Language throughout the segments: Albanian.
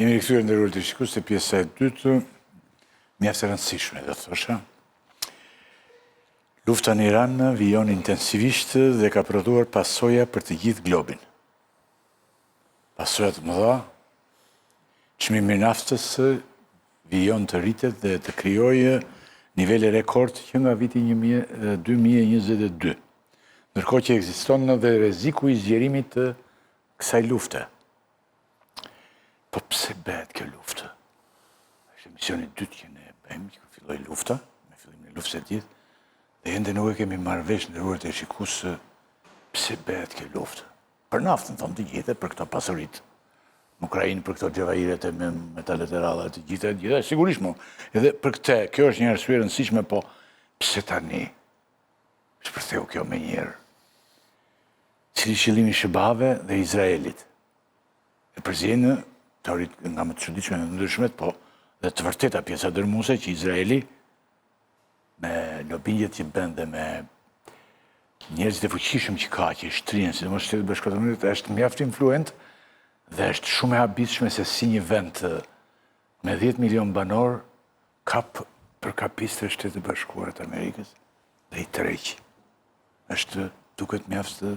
Jemi rikthyer nderuar të shikues se pjesa e dytë mjaft e rëndësishme, do thosha. Lufta në Iran vijon intensivisht dhe ka prodhuar pasoja për të gjithë globin. Pasoja të mëdha, çmimi i naftës vijon të rritet dhe të krijojë nivele rekord që nga viti 2022. Ndërkohë që ekziston edhe rreziku i zgjerimit të kësaj lufte. Po pse bëhet kjo luftë? Është misioni i dytë që ne bëjmë, që filloi lufta, me fillimin e luftës së dytë, dhe ende nuk e kemi marrë vesh ndëruar të shikues pse bëhet kjo luftë. Për naftën thonë të gjithë, për këto pasuritë. Në Ukrainë për këto xhevahiret me metalet e rralla të gjitha, sigurisht mo. Edhe për këtë, kjo është një arsye e rëndësishme, po pse tani? Shpërtheu kjo më njëherë. Cili qëllimi i shëbave dhe Izraelit? E përzihen teorit nga më të çuditshme në ndryshmet, po dhe të vërteta pjesa dërmuese që Izraeli me lobingjet që bën dhe me njerëzit e fuqishëm që ka, që shtrihen, sidomos Shtetet Bashkuara, është mjaft influent dhe është shumë e habitshme se si një vend me 10 milion banor kap përkapiste Shtetet Bashkuara të Amerikës dhe i tërheq. Është duket mjaft e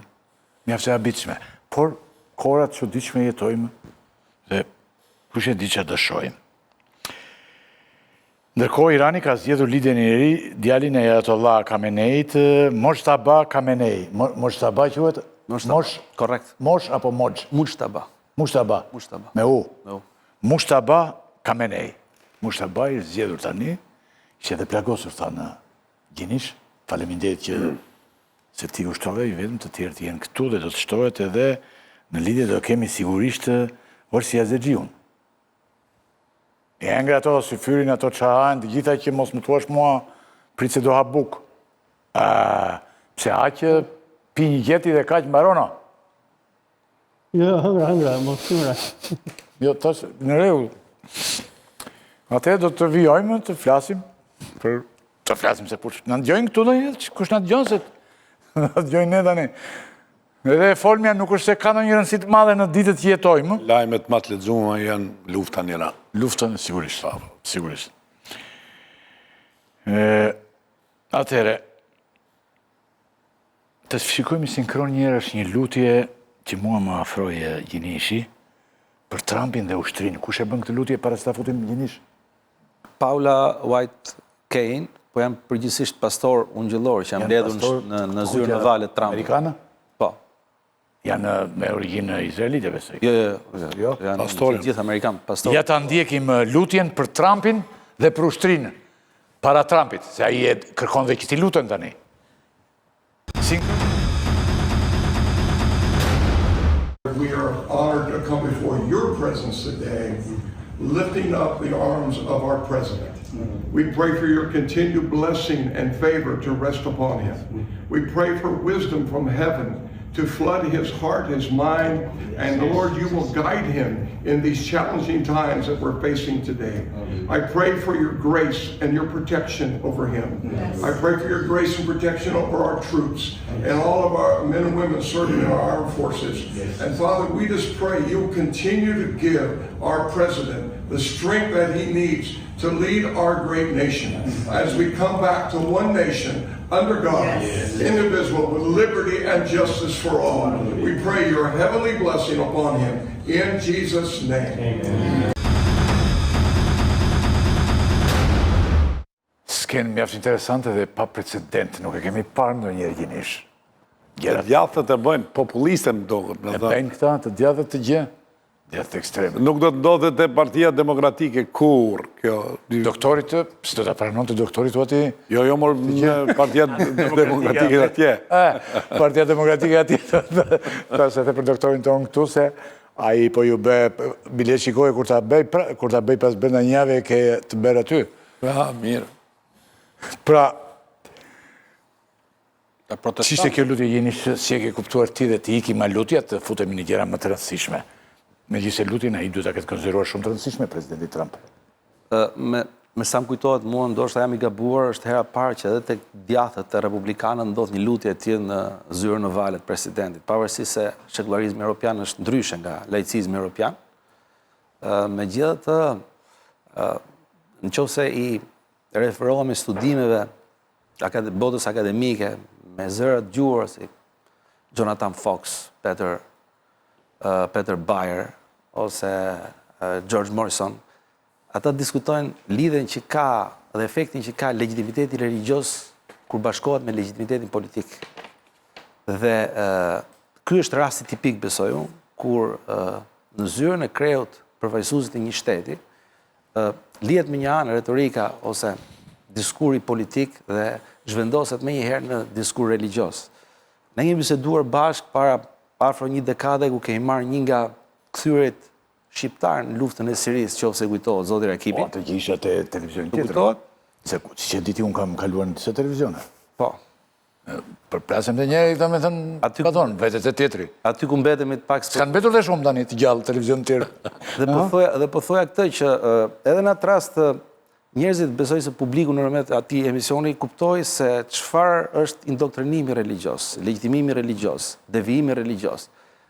habitshme. Por kohëra të çuditshme jetojmë dhe kush e di çfarë do shohim. Ndërkohë Irani ka zgjedhur liderin e ri, djalin e Ayatollah Khameneit, Mojtaba Khamenei. Mojtaba quhet? Korrekt. Mosh apo Moj? Mujtaba. Mujtaba. Mujtaba. Me u. Me u. Mujtaba Khamenei. Mujtaba i zgjedhur tani, që edhe plagosur thanë gjinish, faleminderit që se ti ushtrove, vetëm të tjerë të jenë këtu dhe do të shtohet edhe në lidhje do kemi sigurisht Orsi Azergjiun. E nga ato si fyrin ato çahan, të gjitha që mos më thuash mua prit se do ha buk. Pse aq pi një gjeti dhe kaq mbarona? Jo, hëngra, mos hëngra. Jo, tash në rregull. Atë do të vijojmë të flasim për të flasim se kush na dëgjojnë këtu ndonjëherë, kush na dëgjon se na dëgjojnë ne tani. Edhe folmja nuk është se ka ndonjë rëndësi të madhe në ditët që jetojmë. Lajmet më të lexuara janë lufta në Iran. Lufta sigurisht, sigurisht. Atëherë, të shikojmë sinkron njëherë është një lutje që mua më afroi Gjinishi për Trumpin dhe ushtrinë. Kush e bën këtë lutje para se ta futim Gjinish? Paula White Kane, po janë përgjithsisht pastor ungjillor që janë mbledhur në zyrën e valet Trumpit. Amerikanë? Po. Janë me origjinë izraelite, besoj. Jo, janë gjithë Amerikanë, pastor. Ja ta ndjekim lutjen për Trumpin dhe për ushtrinë para Trumpit, se ai kërkon dhe që ti luten tani. We are honored to come before your presence today, lifting up the arms of our president. We pray for your continued blessing and favor to rest upon him. We pray for wisdom from heaven to flood his heart, his mind, and Lord, you will guide him in these challenging times that we're facing today. I pray for your grace and your protection over him. Yes. I pray for your grace and protection over our troops and all of our men and women serving in our armed forces. Yes. And Father, we just pray you'll continue to give our president the strength that he needs to lead our great nation as we come back to one nation under God, indivisible, with liberty and justice for all. We pray your heavenly blessing upon him in Jesus' name. Amen. Skenë mjaft interesante dhe pa precedent, nuk e kemi parë ndonjëherë Gjinish. Djathët e bëjnë populiste më duket. E bëjnë këta, të djathët të gjë, djathët ekstreme. Nuk do të ndodhet te Partia Demokratike kur kjo. Doktorit, s'do ta pranon të doktorit u ati? Jo, mor Partia Demokratike atje. Partia Demokratike atje. Ta se the për doktorin tonë këtu se ai po ju bë bilet shikoje kur ta bëj pas brenda një jave ke të bërë aty. Mirë. Pra, që ishte kjo lutje Gjinish, si e ke kuptuar ti dhe ti iki ma lutja të futemi një gjëra më të rëndësishme? Megjithëse lutjen ai duhet ta ketë konsideruar shumë të rëndësishme presidenti Trump. Me sa më kujtohet mua, ndoshta jam i gabuar, është hera parë që edhe tek djathët e republikanët ndodh një lutje e tillë në zyrën e valet presidentit, pavarësisht se sekularizmi evropian është ndryshe nga laicizmi evropian. megjithatë, nëse i referohemi studimeve botës akademike me zëra të gjuhur si Jonathan Fox, Peter Bayer ose George Morrison, ata diskutojnë lidhjen që ka dhe efektin që ka legitimiteti religjioz kur bashkohet me legitimitetin politik. Dhe ky është rasti tipik, besoj unë, kur në zyrën e kreut përfaqësuesit të një shteti lihet me një anë retorika ose diskuri politik dhe zhvendoset me njëherë në diskur religios. Ne kemi biseduar bashkë para afro një dekade ku kemi marrë një nga kthyret shqiptar në luftën e Sirisë, qofse kujtohet zoti Rakipi. Po, të gjisha te televizion tjetër. Kujtohet? Se që diti unë kam kaluar në disa televizione. Po. Për plasëm të njëri, ta me thënë, ka thonë, vetet e tjetri. Aty ku mbetemi të pak... S'kanë mbetur dhe shumë tani të gjallë televizion tjerë. Dhe po thoja këtë që edhe në atë rast njerëzit besoj se publiku në rëmet ati emisioni kuptoj se çfarë është indoktrinimi religios, legjitimimi religios, devijimi religios.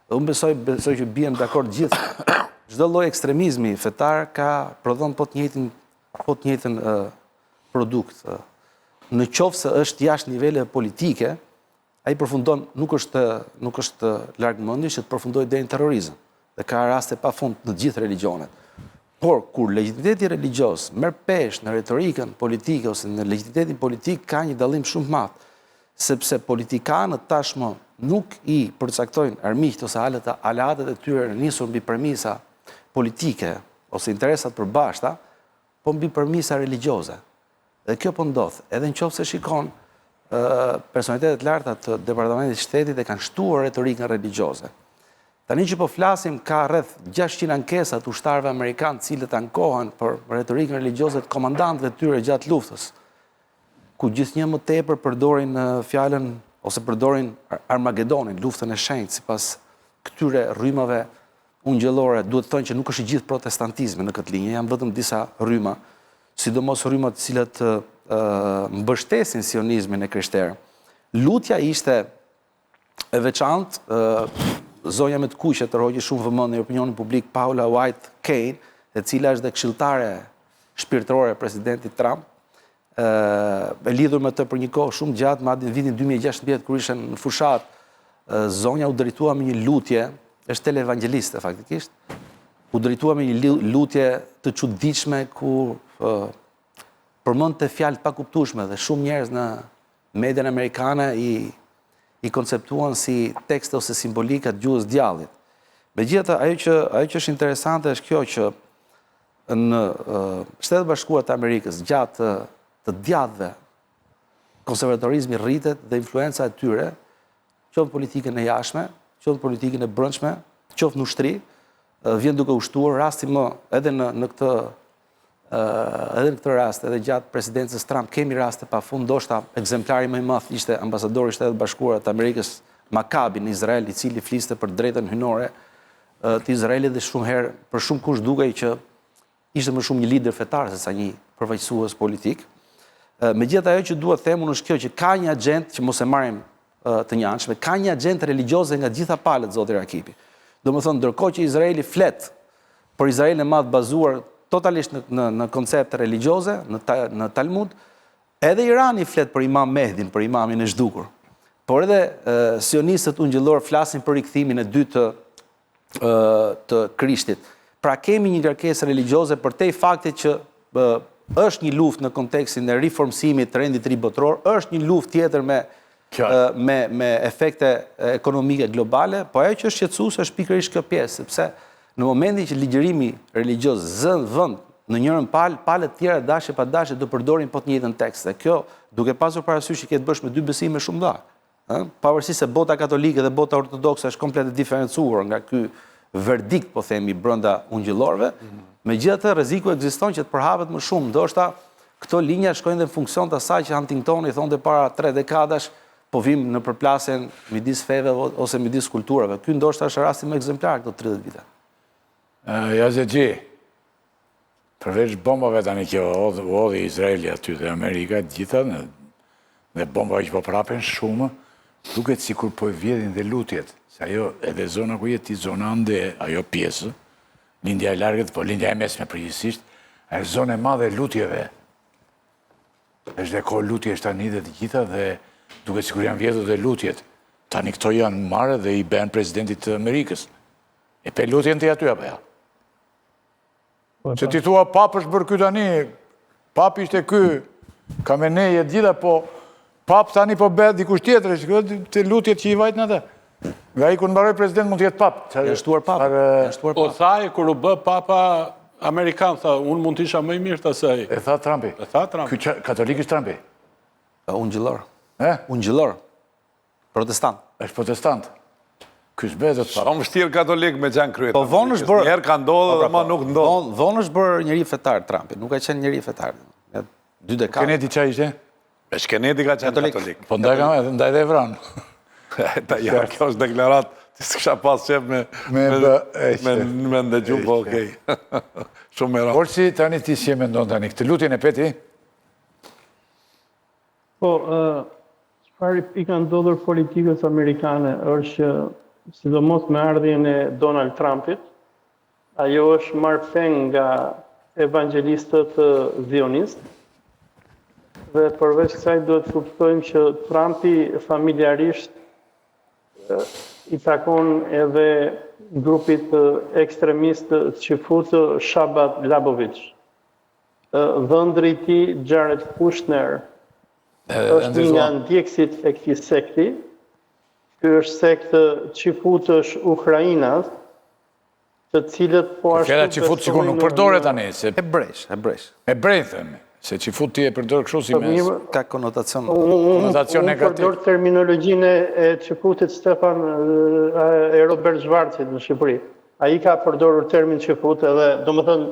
Dhe unë besoj që bien dakord gjithë. Çdo lloj ekstremizmi fetar prodhon po të njëjtin produkt. Në qoftë se është jashtë nivele politike, ai përfundon nuk është larg mendjes që të përfundojë deri në terrorizëm. Dhe ka raste pafund në të gjithë religionet. Por kur legitimiteti religios merr peshë në retorikën politike ose në legitimitetin politik, ka një dallim shumë të madh, sepse politikanët tashmë nuk i përcaktojnë armiqt ose aleatët e tyre nisur mbi premisa politike ose interesat përbashkëta, po mbi premisa religjioze. Dhe kjo po ndodh, edhe nëse shikon personalitetet larta të Departamentit të Shtetit e kanë shtuar retorikën religjioze. Tani që po flasim, ka rreth 600 ankesa të ushtarëve amerikanë cilët ankohen për retorikën religjioze të komandantëve të tyre gjatë luftës, ku gjithnjë më tepër përdorin fjalën ose përdorin Armagedonin, luftën e shenjtë, sipas këtyre rrymave ungjëllore. Duhet të thonë që nuk është i gjithë protestantizmi në këtë linjë, janë vetëm disa rryma, sidomos rrymat të cilët mbështesin sionizmin e krishterë. Lutja ishte e veçantë, zonja me të kuqe të rrogji shumë vëmendje në opinionin publik Paula White Kane, e cila është dhe këshilltare shpirtërore e presidentit Trump, e lidhur me të për një kohë shumë gjatë, madje në vitin 2016 kur ishte në fushat, zonja u drejtua me një lutje, është teleevangeliste faktikisht, u drejtua me një lutje të çuditshme ku përmendte fjalë të pakuptueshme dhe shumë njerëz në median amerikane i konceptuan si tekste ose simbolika të gjuhës djallit. Megjithatë, ajo që është interesante është kjo që në Shtetet Bashkuara të Amerikës gjatë të djathtëve konservatorizmi rritet dhe influenca e tyre, qoftë politikën e jashtme, qoftë politikën e brendshme, qoftë në ushtri, vjen duke ushtuar rasti më edhe në këtë rast, edhe gjatë presidencës Trump, kemi raste pafund, ndoshta ekzemplari më i madh ishte ambasadori i Shtetit Bashkuar të Amerikës Maccabi në Izrael, i cili fliste për drejtën hyjnore të Izraelit dhe shumë herë për shumë kush dukej që ishte më shumë një lider fetar se sa një përfaqësues politik. Megjithatë, ajo që duhet themu është kjo që ka një agent që mos e marrim të njëanshme, ka një agent religjioze nga gjitha palët zoti Rakipi. Domethënë, ndërkohë që Izraeli flet për Izraelin e madh bazuar totalisht në koncepte religjioze, në Talmud, edhe Irani flet për Imam Mehdin, për imamin e zhdukur. Por edhe sionistët ungjëllor flasin për rikthimin e dytë të Krishtit. Pra kemi një kërkesë religjioze përtej faktit që është një luftë në kontekstin e riformësimit të rendit të ri botror, është një luftë tjetër me efekte ekonomike globale, po ajo që është shqetësuese është pikërisht kjo pjesë, sepse në momentin që ligjërimi religjioz zën vend në njërin palët tjera dashje pa dashje do përdorin po të njëjtën tekst. Dhe kjo, duke pasur parasysh që ketë bësh me dy besime shumë dha. Pavarësisht se bota katolike dhe bota ortodokse është komplet e diferencuar nga ky verdikt, po themi, brenda ungjillorëve, megjithatë rreziku ekziston që të përhapet më shumë. Ndoshta këto linja shkojnë dhe në funksion të asaj që Huntingtoni thonte para 3 dekadash, po vim në përplasjen midis feve ose midis kulturave. Ky ndoshta është rasti më ekzemplar këto 30 vite. Jazegji, përveç bombave tani kjo odhi Izraeli aty dhe Amerika gjitha dhe bombave që po prapen shumë, duket sikur po vjedhin dhe lutjet, se ajo edhe zona ku jeti zona ande, ajo pjesë, lindja e largët, po lindja e mesme përgjithsisht, është zonë e madhe e lutjeve. Është dhe kohë lutje është tani dhe të gjitha dhe duke sikur janë vjedhur dhe lutjet. Tani këto janë marrë dhe i bën presidentit të Amerikës. E pe lutjen të aty apo ja? Se ti thua pap është bërë ky tani, pap ishte ky, Kamenei e gjitha, po pap tani po bëhet dikush tjetër, të lutjet që i vajtën ata. Nga i kur mbaroj president mund të jetë pap. Janë shtuar pap. Po thaj, kur u bë papa Amerikan, tha, unë mund t'isha më i mirë të asaj. E tha Trumpi. E tha Trump. Ky katolik është Trumpi. Ungjillor. Eh? Ungjillor. Protestant. Është protestant. Ky s'bëhet të Sa vështirë katolik me qenë kryet. Po vonë është bërë. Njerë ka ndodhë dhe ma nuk ndodhë. Vonë është bërë njëri fetar Trumpi, nuk ka qenë njëri fetar. 2 dekada. Kennedy çfarë ishte? E Kennedy ka qenë katolik. Po ndaj dhe vran. Ja, kjo është deklarat, ti s'kisha pas qef me ndëgju, po okej. Shumë me ra. Olsi, tani ti si e mendon tani, këtë lutjen e peti? Po, çfarë i ka ndodhur politikës amerikane është që, sidomos me ardhjen e Donald Trumpit, ajo është marrë peng nga evangelistët zionistë, dhe përveç kësaj duhet të kuptojmë që Trumpi familjarisht i takon edhe grupit ekstremist qifut Shabat Labovic. Dhëndri i tij, Jared Kushner, është një nga ndjekësit e këtij sekti. Ky është sektë qifutësh Ukrainas, të cilët po ashtu Fjala qifut sikur nuk përdore tani, se Hebresh. hebrej themi, se qifut ti e përdor kështu si me Ka konotacion. konotacion Unë negativ. përdor terminologjinë e qifutit Stefan e Robert Zvarcit në Shqipëri. Ai ka përdorur termin qifut edhe, domethënë,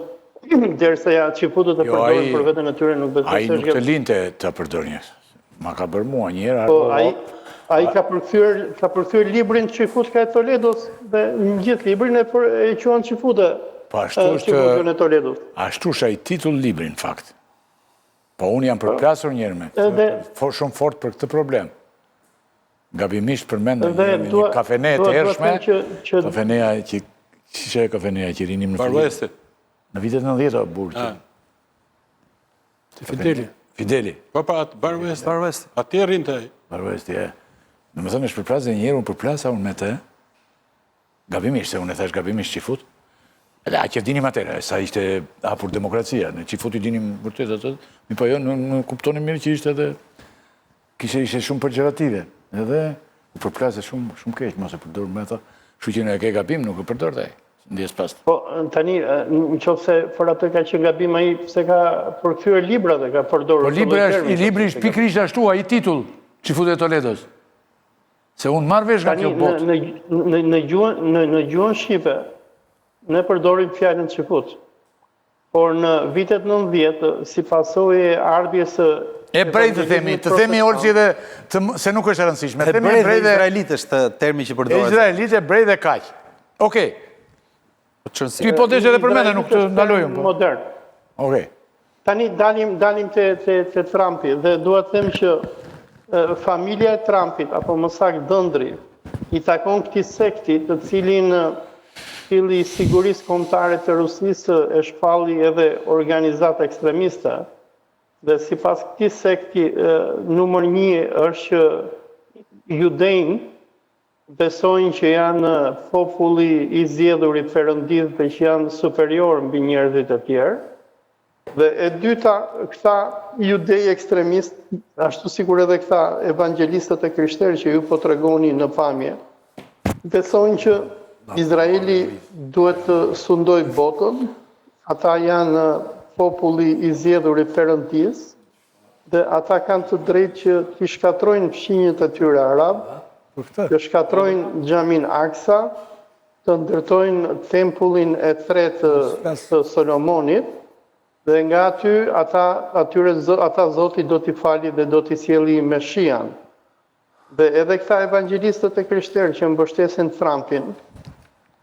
derisa ja qifutët e përdorin për veten e tyre nuk besoj Ai nuk të linte të përdorje. Ma ka bërë mua një herë. Po ai ka përkthyer librin Qifut ka e Toledos dhe në gjithë librin e quan Qifutë. Po ashtu Qifutën e Toledos. Ashtu është ai titull libri në fakt. Po unë jam përplasur njerë me shumë fort për këtë problem. Gabimisht përmendëm një kafene të hershme, kafeneja që që e kafeneja që rinim në Barwesti. Në vitet 90 burë. Fideli. Po pra, Barwesti. Atje rinë të e. Barwesti, e. Në më thënë është përplas dhe njerë unë përplasa unë me të, gabimisht, se unë e thash gabimisht qifut, edhe a që dinim atëre, sa ishte hapur demokracia, në qifut i dinim vërtet atë, mi po jo, në kuptonim mirë që ishte edhe, ishte shumë përgjerative, edhe u përplase shumë keq, mos e përdor me ta, shu që në e ke gabim, nuk e përdor dhe, ndjes pas. Po, tani, në qofë se për atë ka që gabim ai, pse ka përkthyer libra dhe ka përdorur. Po libri është pikrisht ashtu, ai titull, Qifut e Toledos. Se unë marrë vesh nga kjo botë. Në gjuhën shqipe, ne përdorim fjalën qifut. Por në vitet 90, si pasojë e ardhjes së Ebrej të themi Olsi dhe se nuk është e rëndësishme. Hebrej dhe izraelit është termi që përdoret. Izraelit, ebrej dhe kaq. Okej. Ti po deshe edhe përmende, nuk të ndalojmë. Modern. Okej. Tani dalim te Trumpi dhe dua të them që familja e Trumpit, apo më saktë dhëndri, i takon këtij sekti të cilin Filli i Sigurisë Kombëtare të Rusisë e shpalli edhe organizata ekstremiste, dhe sipas këtij sekti numër 1 është që judejnë besojnë që janë populli i zgjedhur i Perëndis dhe që janë superior mbi njerëzit e tjerë. Dhe e dyta, këta judej ekstremist, ashtu sikur edhe këta evangelistët e krishterë që ju po tregoni në pamje, besojnë që Izraeli duhet të sundoj botën, ata janë populli i zgjedhur i Perëndis, dhe ata kanë të drejtë që t'i shkatrojnë fqinjët e tyre arab, të shkatrojnë Xhamin Aksa, të ndërtojnë tempullin e tretë të Solomonit, dhe nga aty, ata Zoti do t'i fali dhe do t'i sjellë Meshian. Dhe edhe këta evangelistët e krishterë që mbështesin Trumpin,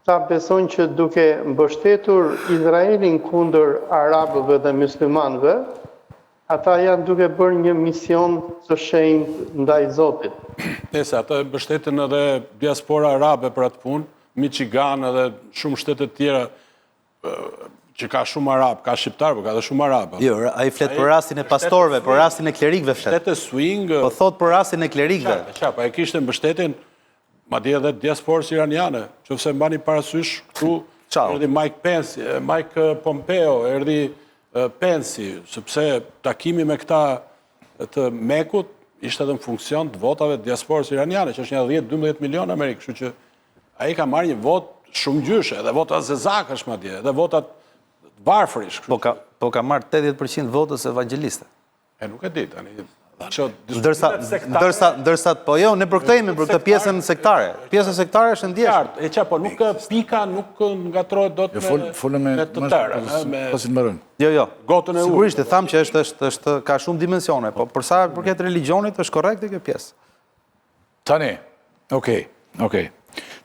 ta besojnë që duke mbështetur Izraelin kundër arabëve dhe muslimanëve, ata janë duke bërë një mision të shenjtë ndaj Zotit. Nese, ata mbështetën edhe diaspora arabe për atë punë, Michigan edhe shumë shtete tjera, që ka shumë arab, ka shqiptar, por ka edhe shumë arab. Jo, ai flet për rastin e pastorëve, për rastin e klerikëve flet. Shtete swing. Po thot për rastin e klerikëve. Ai kishte mbështetjen madje edhe diasporës iraniane, nëse mbani parasysh këtu erdhi Mike Pompeo, erdhi Pensi, sepse takimi me këta të Mekut ishte edhe në funksion të votave të diasporës iraniane, që është një 10-12 milion Amerikë, kështu që ai ka marrë një votë shumë gjyshe, edhe votat zezakësh madje, edhe votat varfërish. Po ka marrë 80% votës evangjeliste. Nuk e di tani. Ndërsa po jo, ne për këtë jemi, për këtë pjesën sektare. Pjesa sektare është ndjeshtë. Po nuk pika nuk ngatrohet dot me të tërë. Pasi të mbarojmë. Jo. Gotën e sigurisht e tham që është ka shumë dimensione, po për sa përket religionit është korrekte kjo pjesë. Tani, okej.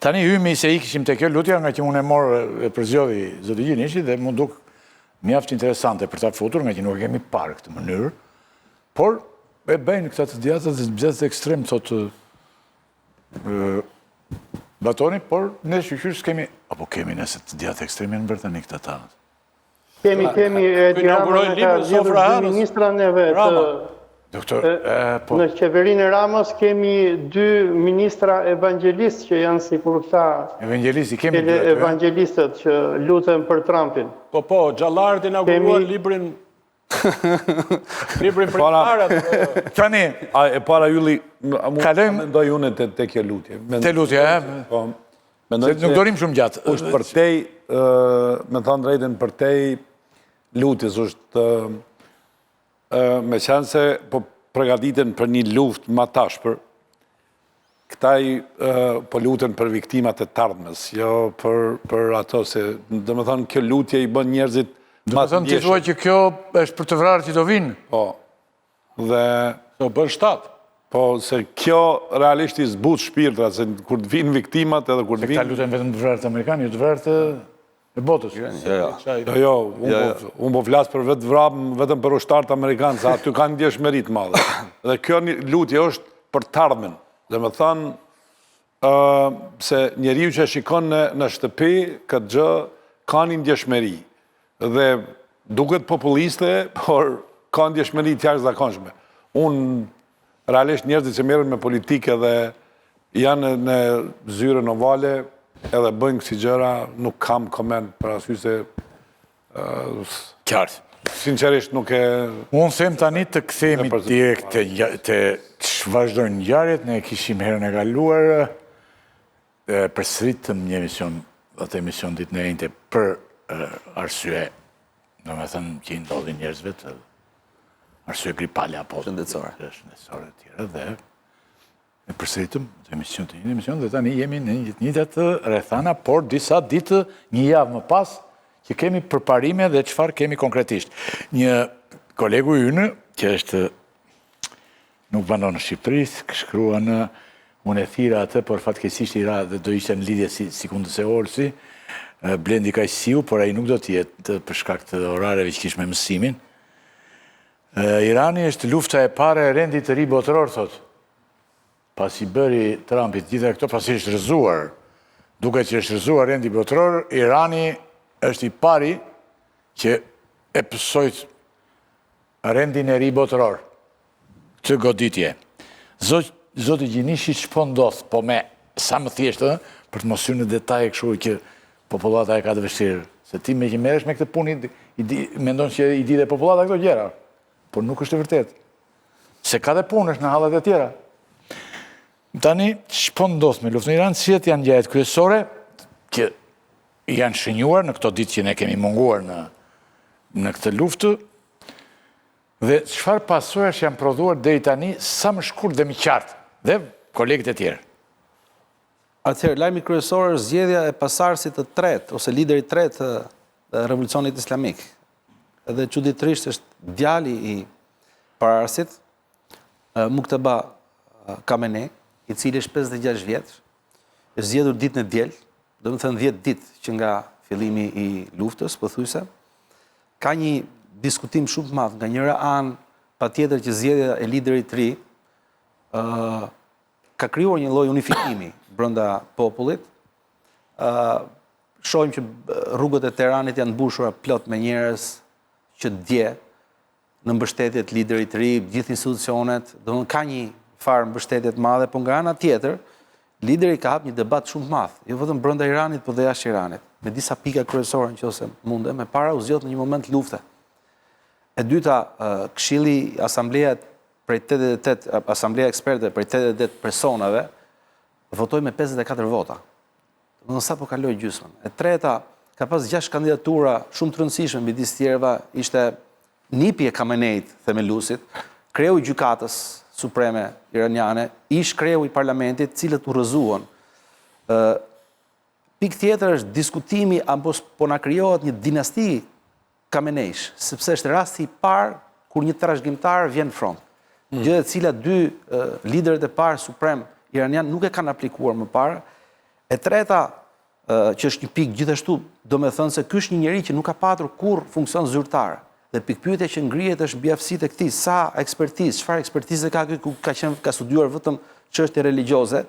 Tani hymi se i kishim të kjo lutja nga që unë e morë e përzjodhi zoti Gjinishi dhe më duk mjaft interesante për ta futur nga që nuk e kemi parë këtë mënyrë, por e bëjnë këta të djatët dhe zbjatët ekstrem, thotë Batoni, por ne shqyqysh kemi, apo kemi nëse të djatët ekstrem janë bërë tani këta tanët. Kemi Edi Rama në ka zgjedhur dy ministra neve të... Doktor, Në qeverinë e Ramës kemi 2 ministra evangelistë që janë si kur këta Evangelisti, kemi evangelistët që lutën për Trumpin. Po, Gjallarët inauguruan librin për parat. Tani, e para Ylli, mendoj unë të kjo lutje. Te lutje, se nuk dorim shumë gjatë. Është përtej, me thënë drejten, përtej lutjes është me qenë se po përgatiten për një luft ma tashpër, këtaj po luten për viktimat e tardhmes, jo për ato se, dhe me thënë, kjo lutje i bën njerëzit ma të ndjeshëm. Të thua që kjo është për të vrarë që do vinë? Po, dhe... Do bën 7. Po, se kjo realisht i zbut shpirtra, se kur të vinë viktimat edhe kur të vinë... Se këta luten vetëm të vrarë të Amerikanë, jo të vrarë të botës. Jo, unë po flasë për vetë vrapë, vetëm për ushtarët Amerikanë, sa aty kanë ndjeshmërit madhe. Dhe kjo lutje është për tardhmen. Dhe me thënë, se njeriu që shikon në shtëpi, këtë gjë, ka një ndjeshmëri. Dhe duket populiste, por ka ndjeshmëri të jashtëzakonshme. Unë, realisht njerëzit që merren me politikë dhe janë në zyrën ovale, edhe bëjnë kësi gjëra, nuk kam koment për arsye se... Qartë. Sinqerisht nuk e... Unë them tani të kthehemi direkt të vazhdojnë ngjarjet, ne kishim herën e kaluar përsëritëm një emision ditën e njëjtë për arsye, domethënë që i ndodhin njerëzve të arsye gripale apo shëndetësore të tjera dhe e përsëritëm të emision dhe tani jemi në njëjtat rrethana, por disa ditë, një javë më pas, që kemi përparime dhe çfarë kemi konkretisht. Një kolegu ynë, që është nuk banon në Shqipëri, shkrua në unë e thira atë, por fatkeqësisht i ra dhe do ishte në lidhje si kundës e Olsi, Blendi Kajsiu, por ai nuk do t'jetë për shkak të orareve që kishte me mësimin. Irani është lufta e parë e rendit të ri botëror, thotë. Pasi bëri Trumpit gjitha këto, pasi është rrëzuar, duke që është rrëzuar rendi botëror, Irani është i pari që e pësojt rendin e ri botëror. Këtë goditje. Zoti Gjinishi ç'po ndodh, po me sa më thjeshtë, për të mos hyrë në detaje kështu që popullata e ka të vështirë. Se ti me që merresh me këtë punë, mendon që i di dhe popullata këto gjëra. Por nuk është e vërtetë. Se ka dhe punësh në hallet e tjera. Tani, ç'po ndodh me luftën e Iranit, cilat janë ngjarjet kryesore që janë shënjuar në këto ditë që ne kemi munguar në këtë luftë, dhe çfarë pasojash janë prodhuar deri tani sa më shkurt dhe më qartë, dhe kolegët e tjerë. Atëherë, lajmi kryesor është zgjedhja e pasardhësit të tretë, ose liderit tretë të revolucionit islamik. Edhe çuditërisht është djali i parardhësit, Muqtaba Khamenei, i cili është 56 vjeç, është zgjedhur ditën e diel, domethënë 10 ditë që nga fillimi i luftës, pothuajse. Ka një diskutim shumë të madh nga njëra anë, patjetër që zgjedhja e liderit të ri ka krijuar një lloj unifikimi brenda popullit. shohim që rrugët e Tiranit janë mbushura plot me njerëz që dje në mbështetjet liderit të ri, gjithë institucionet, domethënë ka një farë mbështetje të madhe, por nga ana tjetër, lideri ka hap një debat shumë të madh, jo vetëm brenda Iranit, por dhe jashtë Iranit, me disa pika kryesore nëse mundem, e para u zgjodh në një moment lufte. E dyta, Këshilli Asambleja prej 88, Asambleja Ekspertëve prej 88 personave votoi me 54 vota. Në sa po kaloi gjysmën. E treta, ka pas 6 kandidatura shumë të rëndësishme midis tjerëve, ishte nipi e Khameneit, themeluesit, kreu i gjykatës supreme iraniane, ish kreu i parlamentit, cilët u rrëzuan. Pikë tjetër është diskutimi apo po na krijohet një dinasti Khameneish, sepse është rasti i parë kur një trashëgimtar vjen në front. Gjë e cila dy liderët e parë suprem iranian nuk e kanë aplikuar më parë. E treta, që është një pikë gjithashtu, do me thënë se ky është një njeri që nuk ka patur kur funksion zyrtar. Dhe pikpyetja që ngrihet është mbi aftësitë e këtij, sa ekspertizë, çfarë ekspertize ka ky, ka studiuar vetëm çështje religjioze,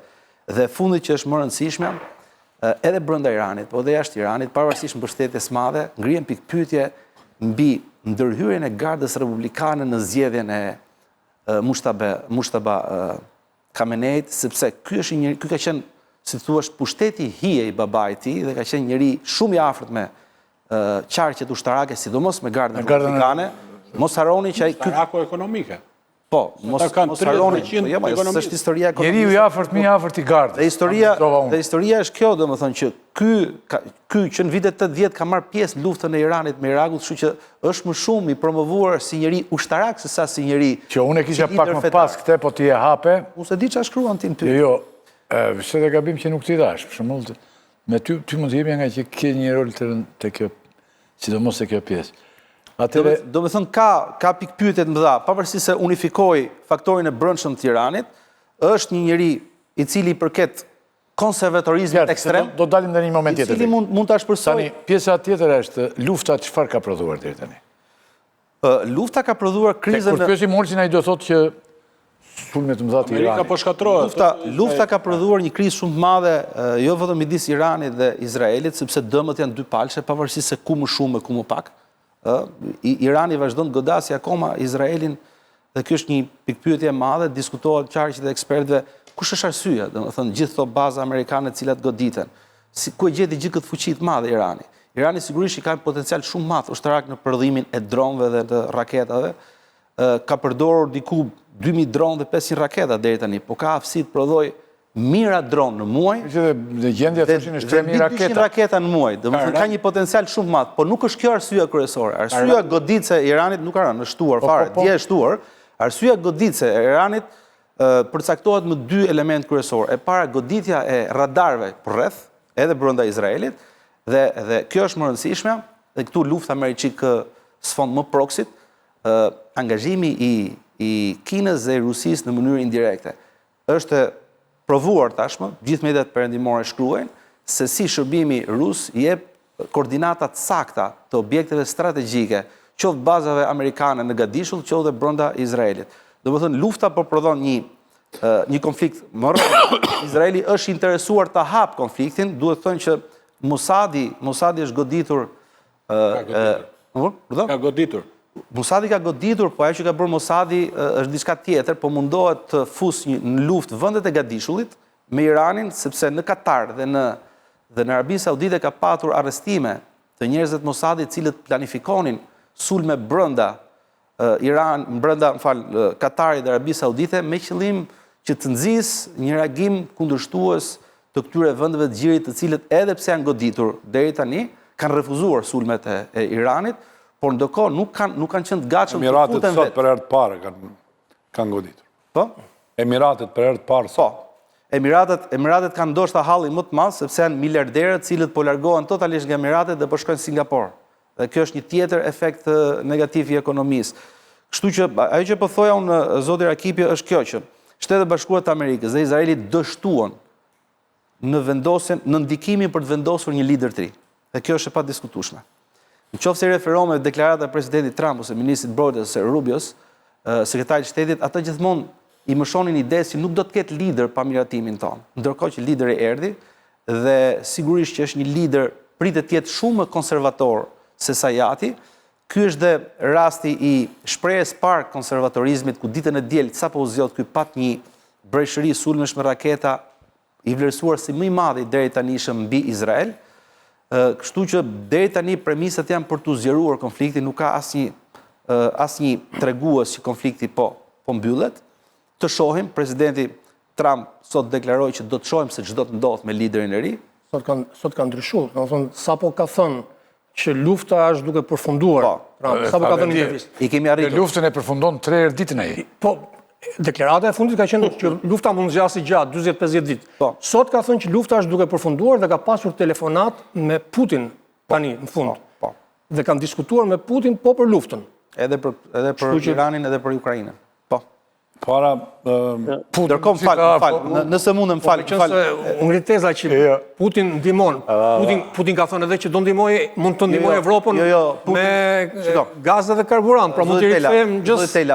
dhe fundit që është më rëndësishme, edhe brenda Iranit, po edhe jashtë Iranit, pavarësisht mbështetjes madhe, ngrihen pikpyetje mbi ndërhyrjen e gardës republikane në zgjedhjen e Mushtaba Khameneit, sepse ky ka qenë, si thua, pushteti hije i babait i dhe ka qenë njëri shumë i afërt me qarqet ushtarake, sidomos me gardën republikane. Mos harroni që ai Ushtarako ekonomike. Po, mos harroni që është historia ekonomike. Njeriu i afërt, më i afërt i gardës. Dhe historia është kjo, domethënë që ky që në vitet 80 ka marrë pjesë në luftën e Iranit me Irakun, kështu që është më shumë i promovuar si njeri ushtarak se sa si njeri. Që unë e kisha pak më pas këtë, po ti e hape. Unë se di çfarë shkruan ti në ty. Jo, vështë e gabim që nuk t'i dash, për shembull, me ty mund të jemi nga që ke një rol të rënd të kjo, sidomos të kjo pjesë. Do me thënë ka pikpyetje të mëdha, pavarësisht se unifikoi faktorin e brendshëm të Tiranit, është një njeri i cili përket konservatorizmit ekstrem. Do dalim në një moment tjetër. I cili mund ta shpërsoj. Tani, pjesa tjetër është lufta çfarë ka prodhuar deri tani? Lufta ka prodhuar krizën. Kur pyesim Olsin, ai do thotë që sulmet të mëdha të Iranit. Amerika po shkatërrohet. Lufta ka prodhuar një krizë shumë të madhe, jo vetëm midis Iranit dhe Izraelit, sepse dëmët janë dy palëshe, pavarësisht se ku më shumë e ku më pak. Irani vazhdon të godasë akoma Izraelin, dhe kjo është një pikpyetje e madhe, diskutohet qarqet e ekspertëve, kush është arsyeja, domethënë gjithë këto baza amerikane të cilat goditen. Ku e gjeti gjithë këtë fuqi të madhe Irani? Irani sigurisht i ka potencial shumë të madh ushtarak në prodhimin e dronëve dhe të raketave. Ka përdorur diku 2000 dronë dhe 500 raketa deri tani, po ka aftësi të prodhoj mira dronë në muaj. Dhe gjendja thoshin është 3000 raketa në muaj. Domethënë ka një potencial shumë të madh, por nuk është kjo arsyeja kryesore. Arsyeja goditse e Iranit nuk ka rënë, është shtuar fare, dje është shtuar. Arsyeja goditse e Iranit përcaktohet me dy element kryesor. E para, goditja e radarëve përreth, edhe brenda Izraelit, dhe kjo është më rëndësishme, dhe këtu lufta Amerikik sfond më proksit, angazhimi i Kinës dhe Rusisë në mënyrë indirekte. Është provuar tashmë, gjithë mediat perëndimore shkruajnë, se si shërbimi rus jep koordinatat sakta të objekteve strategjike, qoftë bazave amerikane në Gadishull, qoftë dhe brenda Izraelit. Domethënë lufta po prodhon një konflikt më rrallë. Izraeli është interesuar ta hap konfliktin, duhet thënë që Mossadi është goditur. Ka goditur. Mossadi ka goditur, po ajo që ka bërë Mossadi është diçka tjetër, po mundohet të fusë në luftë vendet e Gadishullit me Iranin, sepse në Katar dhe në Arabinë Saudite ka patur arrestime të njerëzve të Mossadit, cilët planifikonin sulme brenda Katarit dhe Arabisë Saudite me qëllim që të nxjisë një reagim kundërshtues të këtyre vendeve të gjirit, të cilët edhe pse janë goditur deri tani kanë refuzuar sulmet e Iranit, por ndërkohë nuk kanë qenë të gatshëm të futen vetë. Emiratet sot për herë të parë kanë goditur. Po? Emiratet për herë të parë sot. Po. Emiratet kanë ndoshta hallin më të madh sepse janë miliarderët cilët po largohen totalisht nga Emiratet dhe po shkojnë në Singapur. Dhe kjo është një tjetër efekt negativ i ekonomisë. Kështu që ajo që po thoja unë zoti Rakipi është kjo që Shtetet Bashkuara të Amerikës dhe Izraeli dështuan në ndikimin për të vendosur një lider të ri. Dhe kjo është e padiskutueshme. Në qoftë se referohen me deklarata e presidentit Trump ose ministrit Broder ose Rubios, sekretarit shtetit, ata gjithmonë i mëshonin idesë që nuk do të ketë lider pa miratimin tonë. Ndërkohë që lideri erdhi dhe sigurisht që është një lider pritet të jetë shumë më konservator se Sajati. Ky është dhe rasti i shprehjes parë konservatorizmit, ku ditën e diel sapo u zgjodh ky pat një breshëri sulmesh me raketa i vlerësuar si më i madh deri tani mbi Izrael. Kështu që deri tani premisat janë për të zgjeruar konfliktin, nuk ka asnjë tregues që konflikti po mbyllet. Të shohim, presidenti Trump sot deklaroi që do të shohim se ç'do të ndodh me liderin e ri. Sot ka ndryshuar, sapo ka thënë që lufta është duke përfunduar. Sapo ka thënë në intervistë. I kemi arritur. Luftën e përfundon 3 herë ditën ai. Po, deklarata e fundit ka qenë që lufta mund zgjasë gjatë 40-50 ditë. Sot ka thënë që lufta është duke përfunduar dhe ka pasur telefonat me Putin tani në fund. Dhe kanë diskutuar me Putin për luftën. Edhe për Iranin, edhe për Ukrainën. Para... Ndërkohë, fal, nëse mundem fal. Unë ngrit teza që Putin ndihmon. Putin ka thënë edhe që do ndihmojë, mund të ndihmojë Evropën me gaz dhe karburant, pra mund të rikthejmë gjithë.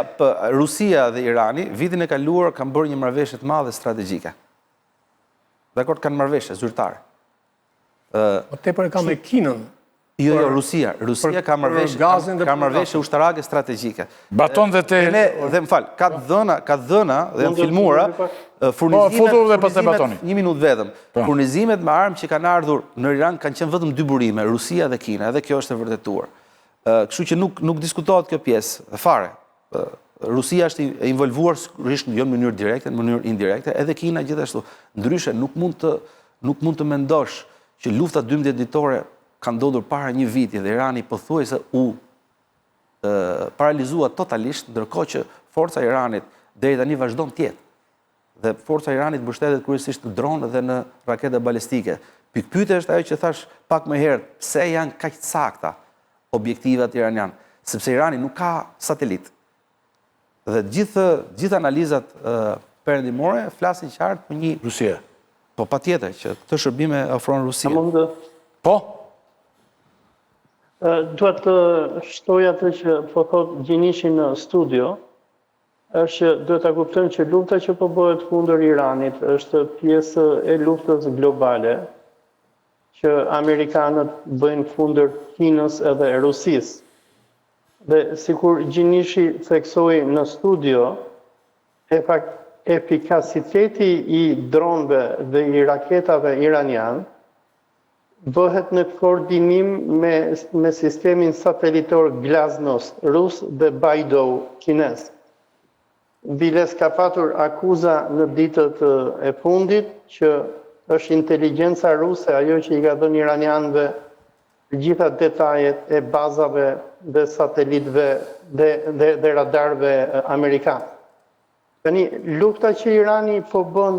Rusia dhe Irani vitin e kaluar kanë bërë një marrëveshje të madhe strategjike. Dakor, kanë marrëveshje zyrtare. Më tepër e ka me Kinën. Jo, Rusia ka marrëveshje ushtarake strategjike. Baton dhe te... Dhe më fal, ka dhëna dhe janë filmuara furnizimet, një minutë vetëm, furnizimet me armë që kanë ardhur në Iran kanë qenë vetëm 2 burime, Rusia dhe Kina, edhe kjo është e vërtetuar. Kështu që nuk diskutohet kjo pjesë, fare. Rusia është involvuar sigurisht jo në mënyrë direkte, në mënyrë indirekte, edhe Kina gjithashtu. Ndryshe nuk mund të mendosh që lufta 12 ditore ka ndodhur para një viti dhe Irani pothuajse u paralizua totalisht, ndërkohë që forca e Iranit deri tani vazhdon të jetë. Dhe forca e Iranit mbështetet kryesisht në dronë dhe në rakete balistike. Pikpyetja është ajo që thash pak më herët, pse janë kaq sakta objektivat iranian? Sepse Irani nuk ka satelit. Dhe gjithë analizat perëndimore flasin qartë për një Rusia. Po patjetër që këtë shërbim e ofron Rusia. Po. Duhet të shtoj atë që po thot Gjinishi në studio, është që duhet të kuptojmë që lufta që po bëhet kundër Iranit është pjesë e luftës globale, që Amerikanët bëjnë kundër Kinës edhe Rusisë. Dhe sikur Gjinishi theksoi në studio, efikasiteti i dronëve dhe i raketave iranian bëhet në koordinim me sistemin satelitor Glaznost rus dhe Beidou kines. Viles ka patur akuza në ditët e fundit që është inteligjenca ruse ajo që i ka dhënë iranianëve gjitha detajet e bazave dhe satelitëve dhe radarëve amerikanë. Tani, lufta që Irani po bën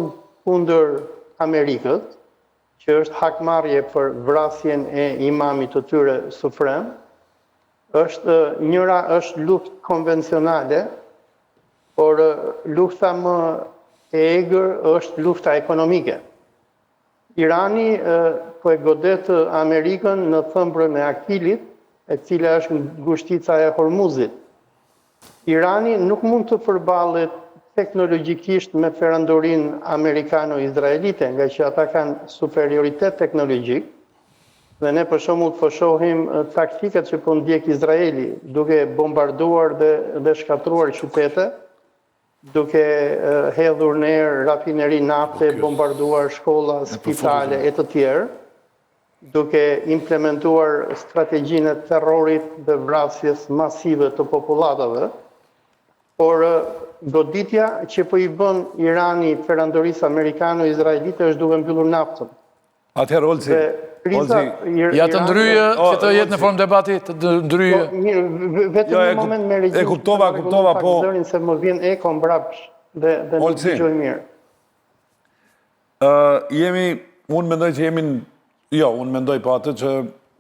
kundër Amerikës, që është hakmarrje për vrasjen e imamit të tyre sufrem, njëra është luftë konvencionale, por lufta më e egër është lufta ekonomike. Irani po e godet Amerikën në thëmbrën e Akilit, e cila është ngushtica e Hormuzit. Irani nuk mund të përballet teknologjikisht me perandorin amerikano-izraelite, nga që ata kanë superioritet teknologjik, dhe ne për shembull po shohim taktikat që po ndjek Izraeli, duke bombarduar dhe shkatruar qytete, duke hedhur në erë rafineri nafte, bombarduar shkolla, spitale e të tjerë, duke implementuar strategjinë e terrorit dhe vrasjes masive të popullatave, por goditja që po i bën Irani perandorisë amerikano-izraelite është duke mbyllur naftën. Atëherë, Olsi, ja të ndryje, që të jetë në formë debati, të ndryje. Vetëm një moment me regjim. E kuptova, po... Se më vjen eko mbrapsh dhe nuk dëgjoj mirë. Unë mendoj që jemi... Jo, unë mendoj po atë që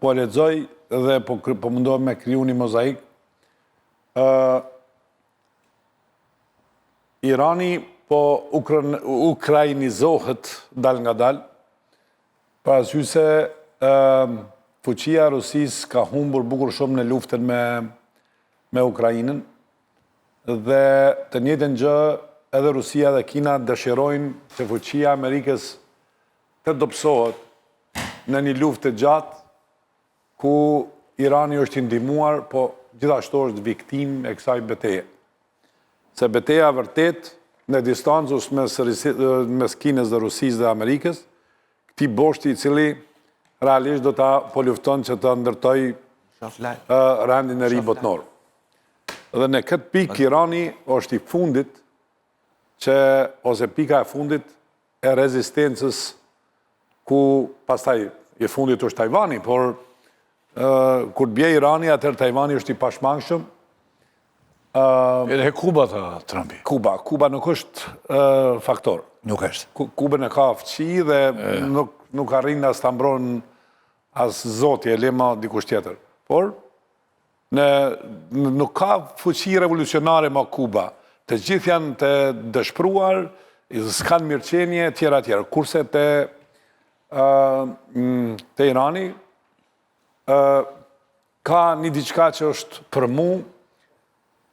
po lexoj dhe po mundohem me kriju një mozaik. Irani po ukrainizohet dal nga dal, pa arsye se fuqia Rusisë ka humbur bukur shumë në luftën me Ukrainën dhe të njëjtën gjë edhe Rusia dhe Kina dëshirojnë që fuqia Amerikës të dobësohet në një luftë të gjatë ku Irani është i ndihmuar, po gjithashtu është viktim e kësaj betejë. Se beteja vërtet në distancës mes Kinës dhe Rusisë dhe Amerikës, këtij boshti i cili realisht do ta po lufton që të ndërtoj rendin e ri botnor. Dhe në këtë pikë Irani është i fundit ose pika e fundit e rezistencës ku pastaj i fundit është Tajvani, por kur bje Irani, atëherë Tajvani është i pashmangshëm. Edhe Kuba tha Trumpi. Kuba nuk është faktor. Nuk është. Kuba në ka fëqi dhe nuk arrin as të ambron as zoti e lema dikush tjetër. Por, nuk ka fuqi revolucionare ma Kuba. Të gjithë janë të dëshpruar, s'kan mirëqenje, tjera. Kurse të Irani, ka një diçka që është për mu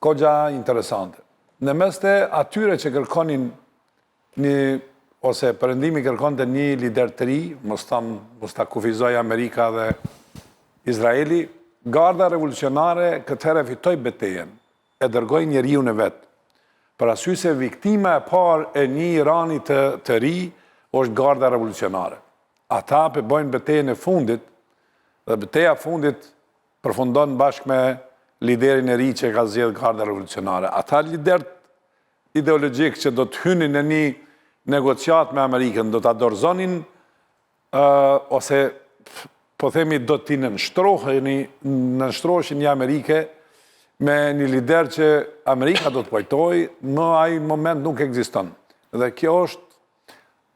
kogja interesante. Në mes të atyre që kërkonin ose Perëndimi kërkonte një lider të ri, mos ta kufizoj Amerika dhe Izraeli, garda revolucionare këtëherë fitoi betejën, e dërgoi njeriu në vet. Për arsye se viktima e parë e një Irani të ri është garda revolucionare. Ata bojnë betejën e fundit, dhe beteja e fundit përfundon bashkë me liderin e ri që ka zgjedhur garda revolucionare. Ata liderët ideologjik që do të hynin në një negociat me Amerikën, do të dorëzonin ose po themi do t'i nënshtroheshin një Amerike me një lider që Amerika do të pojtoj, në ai moment nuk ekziston. Dhe kjo është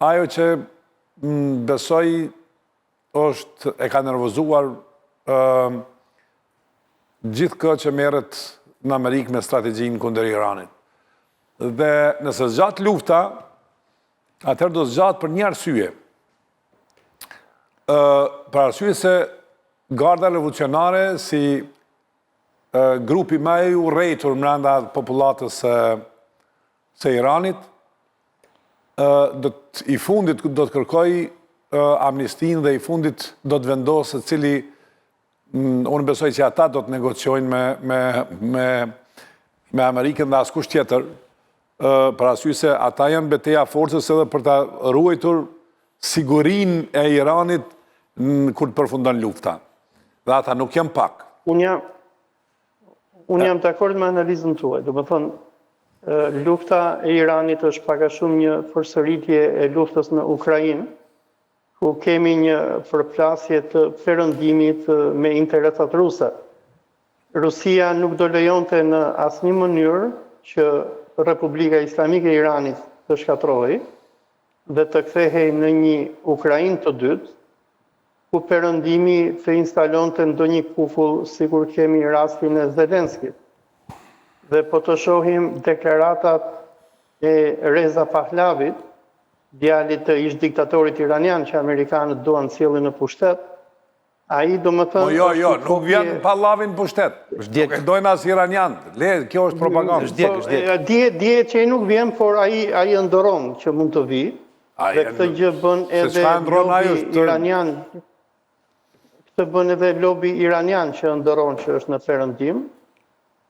ajo që besoj e ka nervozuar gjithë këtë që merret në Amerikë me strategjinë kundër Iranit. Dhe nëse zgjat lufta, atëherë do zgjat për një arsye. Për arsye se garda revolucionare si grupi më i urrëtur brenda popullatës së Iranit, i fundit do të kërkoj amnistin dhe i fundit do të vendosë cili unë besoj që ata do të negociojnë me Amerikën dhe askush tjetër, për arsye se ata janë beteja forcës edhe për ta ruajtur sigurinë e Iranit kur të përfundon lufta. Dhe ata nuk janë pak. Unë jam dakord me analizën tuaj. Do të thonë, lufta e Iranit është pak a shumë një përsëritje e luftës në Ukrainë, ku kemi një përplasje të perëndimit me interesat ruse. Rusia nuk do lejonte në asnjë mënyrë që Republika Islamike e Iranit të shkatrohej dhe të kthehej në një Ukrainë të dytë, ku perëndimi të instalonte ndonjë kufull sikur kemi rastin e Zelenskit. Dhe po të shohim deklaratat e Reza Pahlavit, djalit të ish diktatorit iranian që amerikanët duan sjellin në pushtet, ai domethënë jo, nuk vjen Pahlavin në pushtet. Nuk dojnë as iranian. Kjo është propagandë. Dje që ai nuk vjen, por ai ëndërron që mund të vi. Dhe këtë gjë bën edhe lobi iranian. Këtë bën edhe lobi iranian që ëndërron që është në perëndim.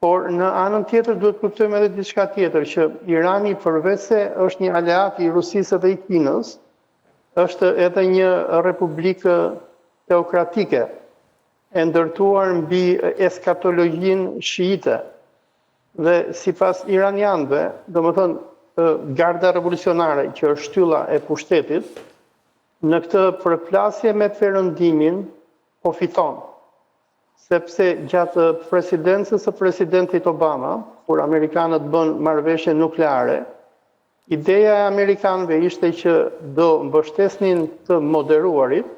Por në anën tjetër duhet kuptojmë edhe diçka tjetër, që Irani përveç se është një aleat i Rusisë dhe i Kinës, është edhe një republikë teokratike, e ndërtuar mbi eskatologjinë shiite. Dhe sipas iranianëve, domethënë garda revolucionare që është shtylla e pushtetit, në këtë përplasje me perëndimin po fiton. Sepse gjatë presidencës së presidentit Obama, kur amerikanët bën marrëveshje nukleare, ideja e amerikanëve ishte që do mbështesnin të moderuarit,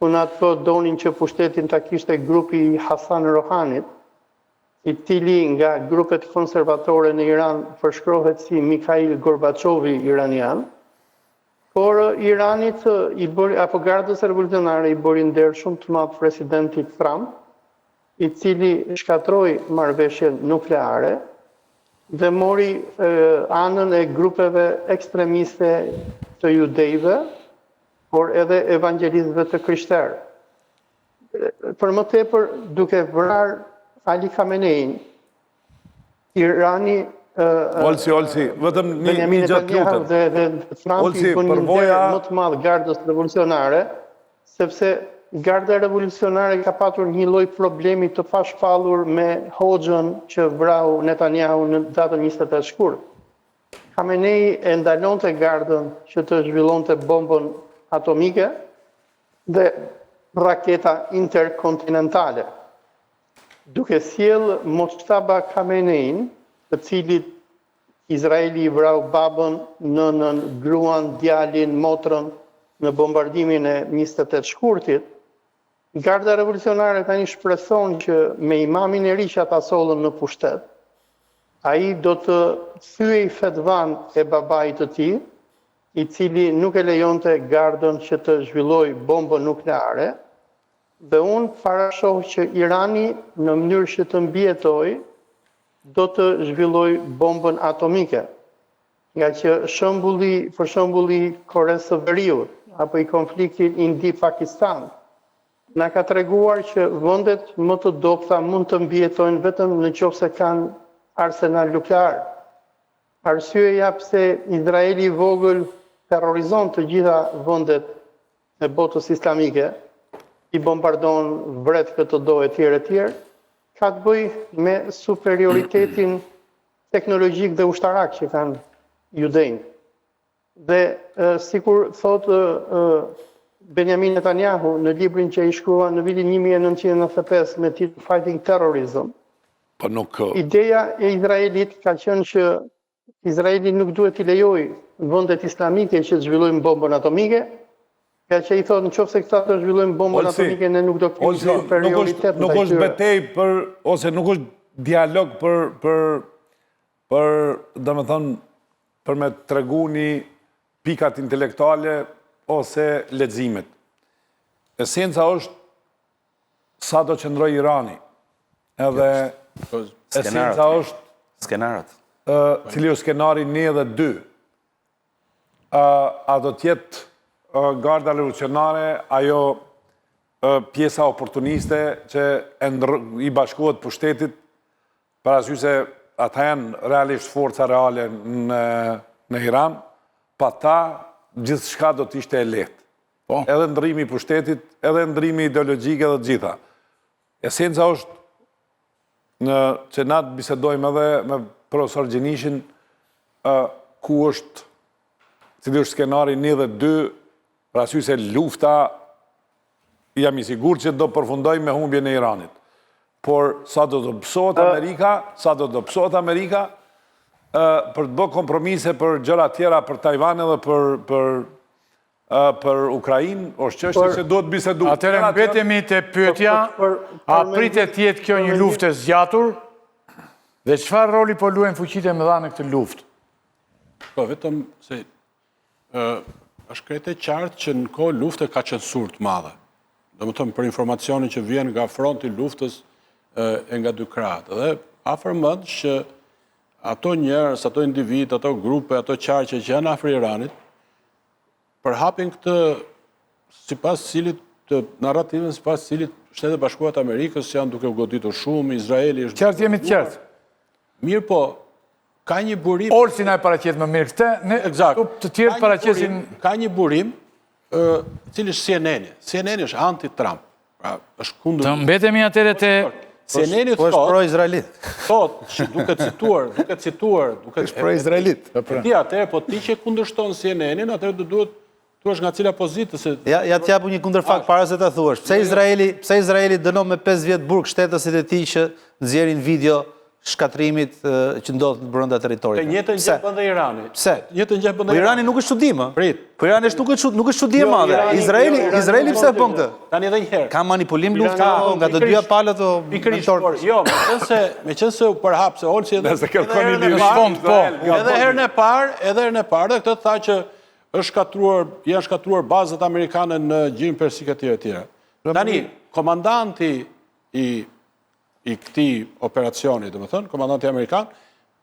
unë atë donin që pushtetin ta kishte grupi i Hasan Rohanit, i cili nga grupet konservatore në Iran përshkrohet si Mikhail Gorbaçovi iranian, por Iranit apo gardës revolucionare i bëri nder shumë të madh presidentit Trump, i cili shkatroi marrëveshjen nukleare dhe mori anën e grupeve ekstremiste të judejve, por edhe evangelistëve të krishterë. për më tepër duke vrar Ali Khamenein, Irani Olsi, vetëm një Benjamin gjatë Netanyahu lutëm. dhe Trumpi Olsi, bën një përvoja- nder më të madh gardës revolucionare, sepse garda revolucionare ka patur një lloj problemi të pashpallur me Hoxhën që vrau Netanyahu në datën 28 shkurt. Khamenei e ndalonte gardën që të zhvillonte bombën atomike dhe raketa interkontinentale. Duke sjell Mojtaba Khamenein, të cilit Izraeli i vrau babën, nënën, gruan, djalin, motrën në bombardimin e 28 shkurtit, Garda revolucionare tani shpreson që me imamin e ri që ata sollën në pushtet, ai do të thyej fetvan e babait të tij, i cili nuk e lejonte gardën që të zhvilloj bombën nukleare, dhe unë parashoh që Irani në mënyrë që të mbijetoj do të zhvilloj bombën atomike. Nga që për shembulli Koresë së Veriut apo i konfliktit Indi-Pakistan na ka treguar që vendet më të dobta mund të mbijetojnë vetëm nëse kanë arsenal nuklear. Arsyeja pse Izraeli i vogël terrorizon të gjitha vendet e botës islamike, i bombardon vret këtë do e tjerë, ka të bëjë me superioritetin teknologjik dhe ushtarak që kanë judejnë. Dhe sikur thotë Benjamin Netanyahu në librin që i shkrua në vitin 1995 me titull Fighting Terrorism, Po nuk... ideja e Izraelit ka qenë që Izraeli nuk duhet t'i lejojë vendet islamike që të zhvillojnë bombën atomike, ka që i thotë nëse këta të zhvillojnë bombën atomike, ne nuk do të kemi superioritet. Nuk është betej për, ose nuk është dialog për domethënë, për me tregu një pikat intelektuale ose leximet. Esenca është sa do qëndroj Irani. Edhe esenca është Skenarët. cili është skenari 1 dhe 2. A do tjetë garda revolucionare, ajo pjesa oportuniste që i bashkohet pushtetit, parasysh se ata janë realisht forca reale në Iran, pa ta gjithë shka do t'ishte e lehtë. Edhe ndrimi i pushtetit, edhe ndrimi ideologjik edhe gjitha. Esenca është që na të bisedojmë edhe me profesor Gjenishin, ku është, cili është skenari 1 dhe 2, parasysh se lufta, jam i sigur që do përfundoj me humbjen e Iranit. Por sa do të pësohet Amerika, për të bë kompromise për gjëra tjera, për Tajvan edhe për Ukrainë, është çështje që duhet bisedu. Atëherë mbetemi te pyetja, a pritet të jetë kjo një luftë e zgjatur dhe çfarë roli po luajnë fuqitë e mëdha në këtë luftë? Po, vetëm se është krejt e qartë që në kohë lufte ka censur të madhe. Domethënë për informacionin që vjen nga fronti i luftës e nga dy krahat. Dhe afërmend që ato njerëz, ato individ, ato grupe, ato qarqe që janë afër Iranit, përhapin këtë sipas cilit të narrativën sipas cilit Shtetet Bashkuara të Amerikës janë duke u goditur shumë, Izraeli është... Qartë jemi të qartë. Mirë po, ka një burim... Olsi na e paraqet më mirë këtë, ne të tjerë paraqesin... Ka një burim, cili është CNN. CNN është anti-Trump. Pra, është kundër... Të mbetemi atëre te... CNN Po është pro-izraelit. thotë që duke cituar... është pro-izraelit. Ti atëre, po ti që kundërshton CNN-in, atëre do duhet tu është nga cila pozitë se... Ja t'japu një kundërfakt para se ta thuash. Pse Izraeli dënon me 5 vjet burg shtetasët e tij që nxjerrin video shkatrimit që ndodh brenda territorit. Të njëjtën gjë bën dhe Irani. Pse? Njëjtën gjë bën dhe Po Irani nuk është çudim, ë? Prit. Po Irani nuk është çudi e madhe. Izraeli pse bën këtë? Tani edhe një herë. Ka manipulim lufta nga të dyja palët o Pikërisht, por jo, meqense u përhap se Olsi edhe herën e parë dhe këtë tha që janë shkatruar bazat amerikane në Gjirin Persik e tjera. Tani, komandanti i këtij operacioni, domethënë, komandanti amerikan,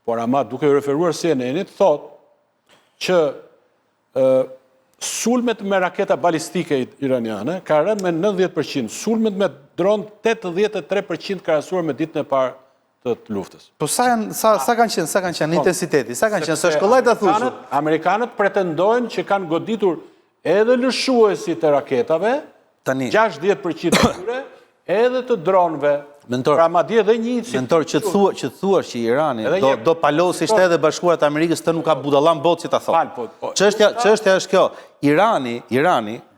por ama duke u referuar CNN-it, thotë që sulmet me raketa balistike iraniane ka rënë me 90%, sulmet me dron 83% krahasuar me ditën e parë të luftës. Po sa kanë qenë intensiteti? Sa kanë qenë? Së shkollaj të thushu? Amerikanët pretendojnë që kanë goditur edhe lëshuesit e raketave, 60% të tyre, edhe të dronëve. Pra madje edhe një mentor që thua që Irani do palosisht edhe Bashkuarat e Amerikës të nuk ka budallan botë, si ta thotë. Çështja është kjo. Irani,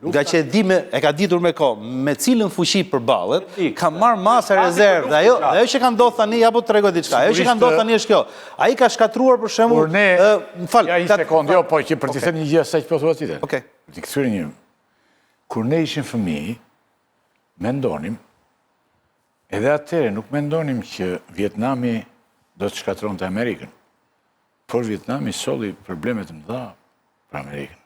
nga që e ka ditur me kohë, me cilën fuqi përballet, ka marrë masë rezervë. Dhe ajo që ka ndodhur tani, apo tregoj diçka. Ajo që ka ndodhur tani është kjo. Ai ka shkatruar për shembull, ja një sekond, jo, po që për të thënë një gjë asaj që po thua ti. Okej. Ti kthyre një. Kur ne ishim fëmijë, mendonim edhe atëre nuk mendonim që Vietnami do të shkatronte Amerikën, por Vietnami solli probleme të mëdha për Amerikën.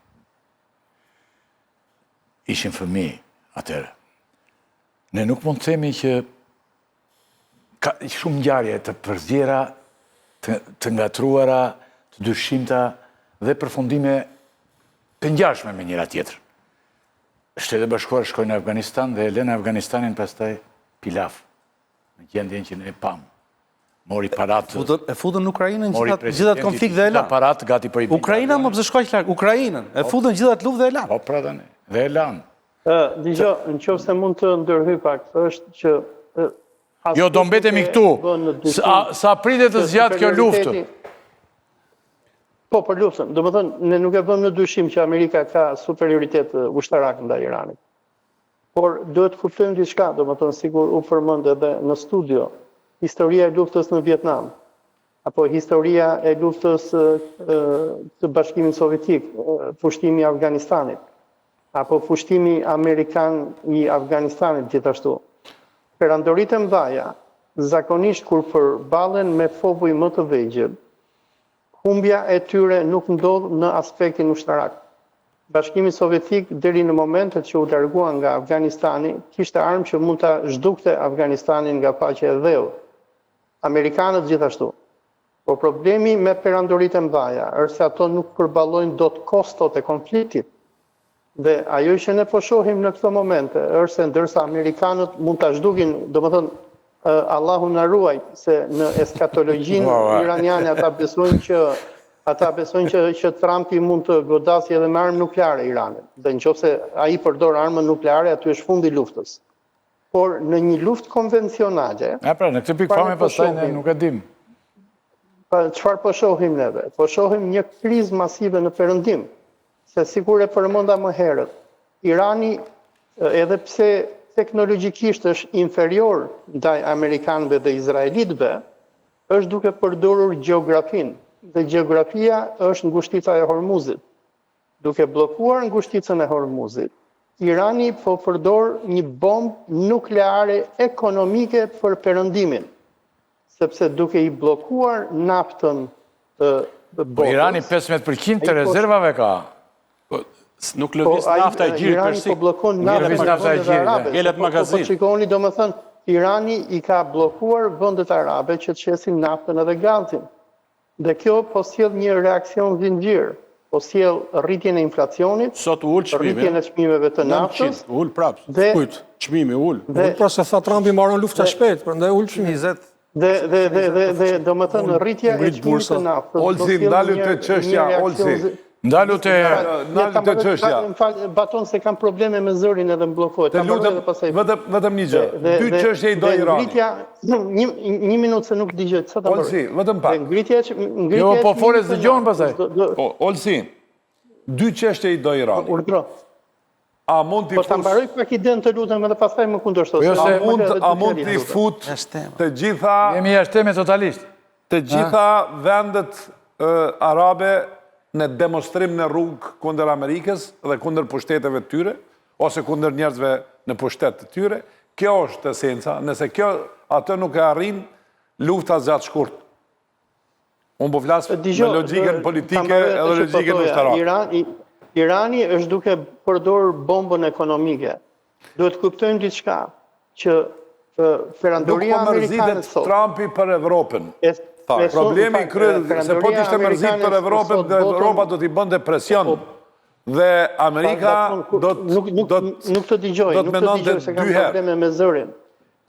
Ishim fëmijë atëre. Ne nuk mund të themi që ka shumë ngjarje të përzjera, të ngatruara, të dyshimta dhe përfundime të ngjashme me njëra tjetër. Shtetet e Bashkuara shkojnë në Afganistan dhe e lënë Afganistanin pastaj pilaf. Në gjendjen që ne pam. Mori parat. E futën në Ukrainën gjithat konflikt dhe e lanë. Parat gati po i. Ukraina më pse shkoj larg. Ukrainën e futën gjithat luftë dhe e lanë. Po pra tani. Dhe e lanë. Dgjoj, nëse mund të ndërhyj pak, është që jo, do mbetemi këtu. Sa pritet të zgjat kjo luftë? Po, për luftën. Do të thënë, ne nuk e vëmë në dyshim që Amerika ka superioritet ushtarak ndaj Iranit. Por duhet të kuptojmë diçka, do të thënë, sikur u përmend edhe në studio, historia e luftës në Vietnam, apo historia e luftës të Bashkimit Sovjetik, pushtimi i Afganistanit, apo pushtimi amerikan i Afganistanit gjithashtu. Perandoritë e mëdha, zakonisht kur përballen me fobuj më të vegjël, humbja e tyre nuk ndodh në aspektin ushtarak. Bashkimi Sovjetik deri në momentet që u largua nga Afganistani, kishte armë që mund ta zhdukte Afganistanin nga paqja e dheu. Amerikanët gjithashtu. Por problemi me perandoritë e mëdha është se ato nuk përballojnë dot kostot e konfliktit. Dhe ajo që ne po shohim në këto momente është se ndërsa Amerikanët mund ta zhdukin, domethënë Allahu na ruaj se në eskatologjinë iraniane ata besojnë që Trumpi mund të godasë edhe me armë nukleare Iranin. Dhe nëse ai përdor armën nukleare, aty është fundi i luftës. Por në një luftë konvencionale, pra në këtë pikë famë pastaj ne nuk e dim. Çfarë po shohim neve? Po shohim një krizë masive në perëndim. Se sikur e përmenda më herët, Irani, edhe pse teknologjikisht është inferior ndaj amerikanëve dhe izraelitëve, është duke përdorur gjeografinë. Dhe gjeografia është ngushtica e Hormuzit. Duke bllokuar ngushticën e Hormuzit, Irani po përdor një bombë nukleare ekonomike për perëndimin, sepse duke i bllokuar naftën botës. Po Irani 15% të rezervave ka. Nuk lëviz nafta e gjirit Irani po bllokon naftën arabe. Ngelet magazin. Po shikoni, domethënë, Irani i ka bllokuar vendet arabe që të shesin naftën edhe gazin. Dhe kjo po sjell një reaksion zinxhir, po sjell rritjen e inflacionit, sot ul çmimi, rritjen e çmimeve të naftës, ul prap. Kujt? Çmimi ul. Ul pra se tha Trumpi mbaron lufta shpejt, prandaj ul çmimi 20. Dhe domethënë rritja e çmimit të naftës. Olsi, ndalu te çështja, Olsi. Ndalu te çështja. Baton se kam probleme me zërin edhe mbullokohet. Vetëm një gjë. Dy çështje i do Irani. Një minutë se nuk dëgjoj. Sa ta bëj? Olsi, vetëm pak. Ngritja. Jo, po foles dëgjon pastaj. Olsi, dy çështje i do Irani. Urdhro. A mund t'i Po ta mbaroj pak idenë të lutem edhe pastaj më kundërshto. A mund t'i fut të gjitha jemi jashtëme totalisht. Të gjitha vendet arabe në demonstrim në rrugë kundër Amerikës dhe kundër pushteteve të tyre, ose kundër njerëzve në pushtet të tyre, kjo është esenca, nëse kjo atë nuk e arrin, lufta zgjat shkurt. Unë po flas me logjikën politike edhe logjikën ushtarake. Irani është duke përdorur bombën ekonomike. Duhet kuptojmë diçka, që perandoria amerikane sot. Trumpi për Evropën. Problemi kryet se po t'ishte mërzit për Evropën, dhe Evropa do t'i bënde presion dhe Amerika Nuk të dëgjoj, se kam probleme me zërin.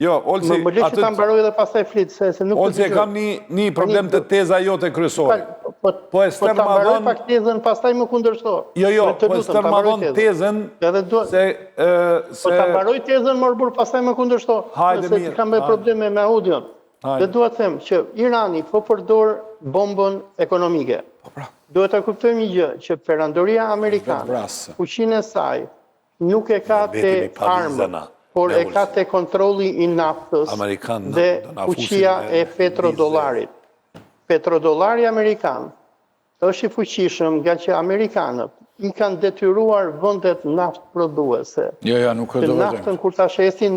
Jo, Olsi, më le që ta mbaroj dhe pastaj flit, se nuk të Olsi, dëgjoj. kam një problem të teza jote kryesore. Po e ta mbaroj pak tezën, pastaj më kundërshto. Jo, po e stërmadhon tezën se... Po ta mbaroj tezën, më burr, pastaj më kundërshto. Hajde mirë. Se kam probleme me audion. Dhe dua të them që Irani po përdor bombën ekonomike. Duhet ta kuptojmë një gjë, që perandoria amerikane, fuqinë e saj, nuk e ka te armët, por e ka te kontrolli i naftës dhe fuqia e petrodollarit. Petrodollari amerikan është i fuqishëm nga që amerikanët i kanë detyruar vendet naft prodhuese. Jo, nuk e do vërtet. Naftën kur ta shesin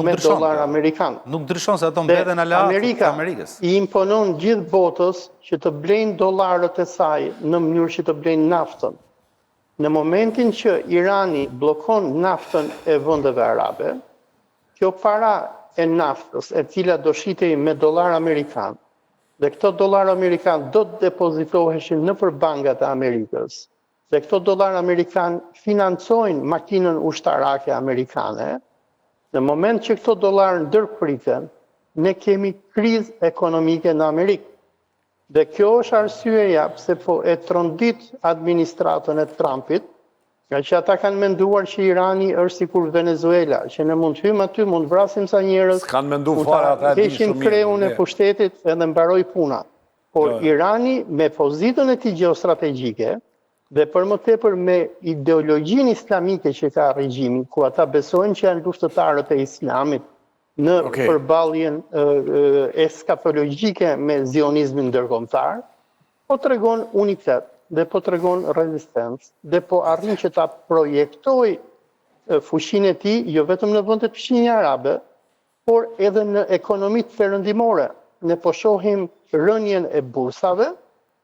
me dollar amerikan. Nuk ndryshon se ato mbeten aleat të Amerikës. I imponon gjithë botës që të blejnë dollarët e saj në mënyrë që të blejnë naftën. Në momentin që Irani blokon naftën e vendeve arabe, kjo para e naftës, e cila do shitej me dollar amerikan, dhe këto dollar amerikan do të depozitoheshin nëpër bankat e Amerikës. Dhe këto dollar amerikan financojnë makinën ushtarake amerikane. Në moment që këto dollar ndërpriten, ne kemi krizë ekonomike në Amerikë. Dhe kjo është arsyeja pse po e trondit administratën e Trumpit, nga që ata kanë menduar që Irani është sikur Venezuela, që ne mund të hyjmë aty, mund të vrasim sa njerëz, heqim kreun e pushtetit edhe mbaroi puna. Por Irani me pozitën e tij gjeostrategjike dhe për më tepër me ideologjinë islamike që ka regjimi, ku ata besojnë që janë luftëtarët e Islamit në përballjen eskatologjike me zionizmin ndërkombëtar, po tregon unitet dhe po tregon rezistencë dhe po arrin që ta projektoj fuqinë e tij jo vetëm në vendet fqinjë arabe, por edhe në ekonomitë perëndimore. Ne po shohim rënjen e bursave,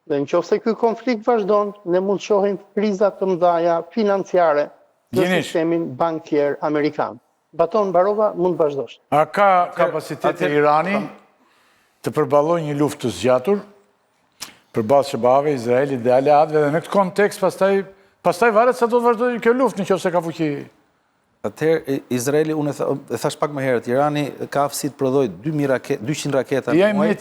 dhe nëse ky konflikt vazhdon, ne mund të shohim kriza të mëdha financiare në sistemin bankier amerikan. Baton Barova, mund të vazhdosh. A ka kapacitete Irani të përballojë një luftë të zgjatur përballë Shebave, Izraelit dhe aleatëve, dhe në këtë kontekst pastaj varet sa do të vazhdojë kjo luftë nëse ka fuqi? Atëherë Izraeli, unë e thash pak më herët, Irani ka aftësi të prodhojë 200 raketa në muaj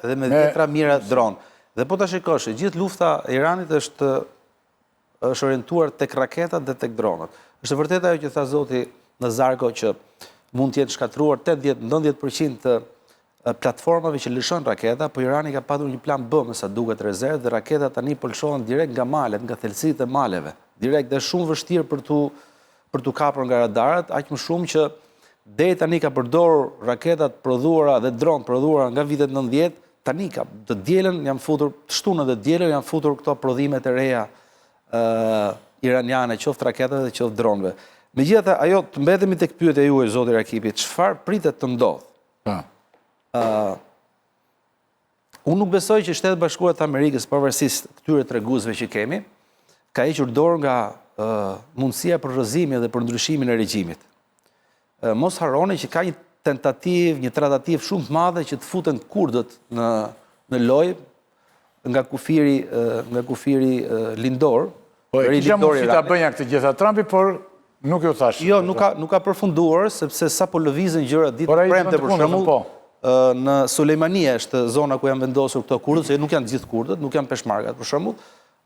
dhe me dhjetra mijëra dron. Dhe po ta shikosh, gjithë lufta e Iranit është orientuar tek raketat dhe tek dronët. Është vërtet ajo që tha zoti Nazarko që mund të jetë shkatruar 80-90% të platformave që lëshon raketa, po Irani ka patur një plan B me sa duket rezervë dhe raketat tani po lëshohen direkt nga malet, nga thelësitë e maleve. Direkt dhe shumë vështirë për tu kapur nga radarët, aq më shumë që deri tani ka përdorur raketat prodhuara dhe dron prodhuara nga vitet 90, tani ka të dielën janë futur, të shtunën dhe dielën janë futur këto prodhimet e reja iraniane, qoftë raketave dhe qoftë dronëve. Megjithatë, ajo të mbetemi tek pyetja juaj zoti Rakipi, çfarë pritet të ndodhë? Unë nuk besoj që Shtetet Bashkuara të Amerikës, pavarësisht këtyre treguesve që kemi, ka hequr dorë nga mundësia për rrëzimin dhe për ndryshimin e regjimit. Mos harroni që ka një tratativë shumë të madhe që të futen kurdët në lojë nga kufiri lindor. Kisha mundësi ta bënja këtë gjitha Trumpi, por nuk ju thash. Jo, nuk ka përfunduar, sepse sa po lëvizën gjërat ditë premte për shembull. Në Sulejmania është zona ku janë vendosur këto kurdët, se nuk janë gjithë kurdët, nuk janë peshmergat për shembull.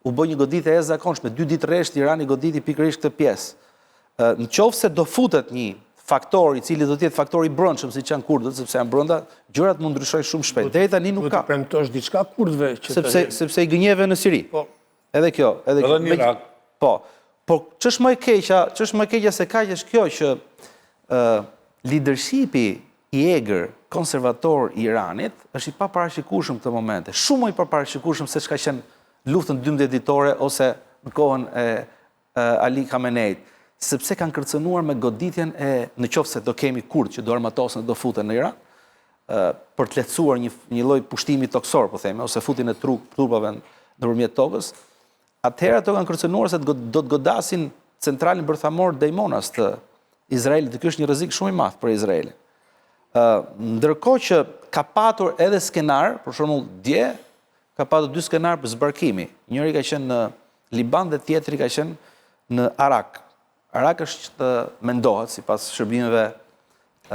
U bë një goditje e zakonshme, 2 ditë rresht Irani goditi pikërisht këtë pjesë. Nëse do futet një faktor i cili do të jetë faktor i brendshëm siç janë kurdët, sepse janë brenda, gjërat mund ndryshojnë shumë shpejt. Deri tani nuk ka. Do të premtosh diçka kurdëve që sepse i gënjeve në Siri. Edhe kjo, edhe në Irak. Po. Po ç'është më e keqja se kaq është kjo që leadershipi i egër konservator i Iranit është i paparashikueshëm këtë momente. Shumë më i paparashikueshëm se çka qenë luftën 12 ditore ose në kohën e Ali Khameneit, sepse kanë kërcënuar me goditjen nëse do kemi kurd që do armatosen dhe do futen në Iran, për të lehtësuar një lloj pushtimi toksor, po themi, ose futjen e trupave nëpërmjet tokës. Atëherë ato kanë kërcënuar se do të godasin centralin bërthamor Dejmonas të Izraelit, dhe ky është një rrezik shumë i madh për Izraelin. Ndërkohë që ka patur edhe skenar, për shembull dje ka patur 2 skenar për zbarkimi. Njëri ka qenë Liban dhe tjetri ka qenë në Arak. Arak është mendohet, sipas shërbimeve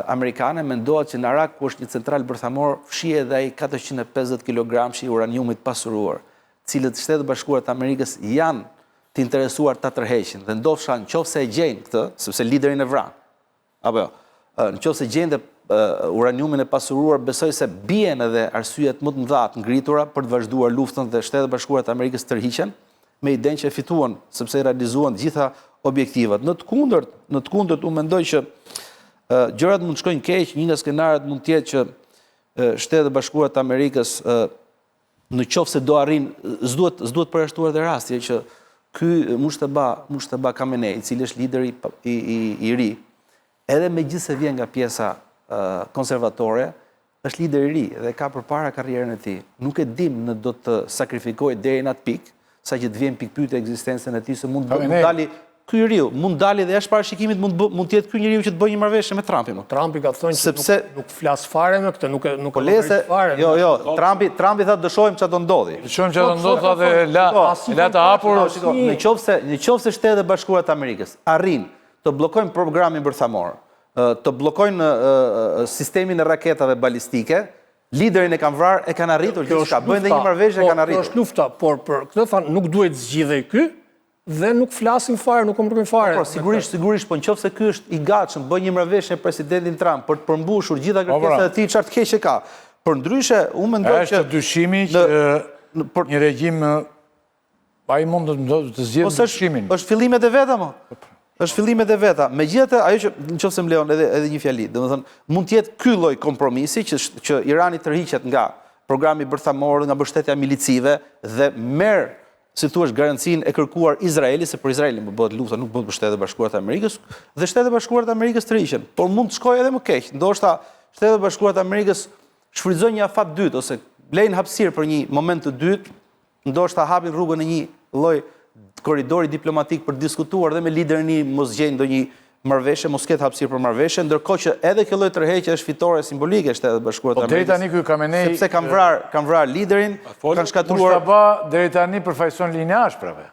amerikane, mendohet që në Arak, ku është një central bërthamor, fshije edhe ai 450 kg i uraniumit pasuruar, cilët Shtetet Bashkuara të Amerikës janë të interesuar ta tërheqin. Dhe ndofsha nëse e gjejnë këtë, sepse liderin e vran. Apo jo. Nëse gjejnë uraniumin e pasuruar, besoj se bien edhe arsyet më të mëdha të ngritura për të vazhduar luftën dhe Shtetet Bashkuara të Amerikës tërhiqen me idenë që fituan, sepse i realizuan gjitha objektivat. Në të kundërt, unë mendoj që gjërat mund të shkojnë keq, një nga skenaret mund të jetë që Shtetet Bashkuara të Amerikës në qoftë se do arrin, s'duhet përjashtuar dhe rasti që ky Mushtaba Khamenei, i cili është lideri i ri, edhe megjithëse vjen nga pjesa konservatore, është lider i ri dhe ka përpara karrierën e tij. Nuk e dim në do të sakrifikojë deri në atë pikë, saqë të vjen pikpyetje ekzistencën e tij se mund dali ky njeriu, mund dali dhe jashtë parashikimit mund të jetë ky njeriu që të bëjë një marrëveshje me Trumpin. Trumpi ka thënë që nuk flas fare me këtë, nuk fare. Jo, Trumpi tha dëshojmë çfarë do ndodhi. Dëshojmë çfarë do ndodhi dhe la të hapur. Nëse Shtetet Bashkuara të Amerikës arrin të bllokojnë programin bërthamor, të bllokojnë sistemin e raketave balistike, liderin e kanë vrarë, e kanë arritur gjithçka, bëjnë dhe një marrëveshje e kanë arritur. Kjo është lufta, por për këtë thanë nuk duhet zgjidhej ky dhe nuk flasin fare, nuk komunikojnë fare. Po, sigurisht, po nëse ky është i gatshëm bëj një marrëveshje me presidentin Trump për të përmbushur gjitha kërkesat e tij, çfarë të keq e ka. Por ndryshe, unë mendoj që është dyshimi që një regjim ai mund të zgjidhë dyshimin. Është fillimet e veta, mo. Është fillimet e veta. Megjithatë, ajo që nëse më lejon edhe një fjali, domethënë mund të jetë ky lloj kompromisi që Irani tërhiqet nga programi bërthamor, nga mbështetja milicive dhe merr, si thua, garancinë e kërkuar Izraeli, se për Izraelin bëhet lufta, nuk bëhet për Shtetet Bashkuara të Amerikës, dhe Shtetet Bashkuara të Amerikës tërhiqen. Por mund të shkojë edhe më keq. Ndoshta Shtetet Bashkuara të Amerikës shfrytëzojnë një afat dytë ose blejnë hapësirë për një moment të dytë, ndoshta hapin rrugën e një lloj korridori diplomatik për diskutuar dhe me liderin e mos gjejnë ndonjë marrëveshje, mos ketë hapësirë për marrëveshje, ndërkohë që edhe kjo lloj tërheqje është fitore simbolike e Shtetet Bashkuara të Amerikës. Deri tani ky Khamenei, sepse kanë vrarë liderin, kanë shkatruar. Mushtaba deri tani përfaqëson linjë ashprave.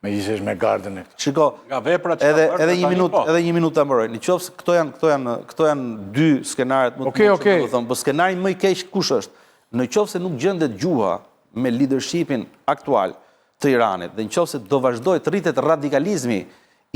Megjithëse është me gardën e këtu. Shiko, nga veprat edhe një minutë ta mbaroj. Nëse këto janë dy skenaret më të mëdha, po skenari më i keq kush është? Nëse nuk gjendet gjuha me leadershipin aktual të Iranit, dhe nëse do vazhdojë të rritet radikalizmi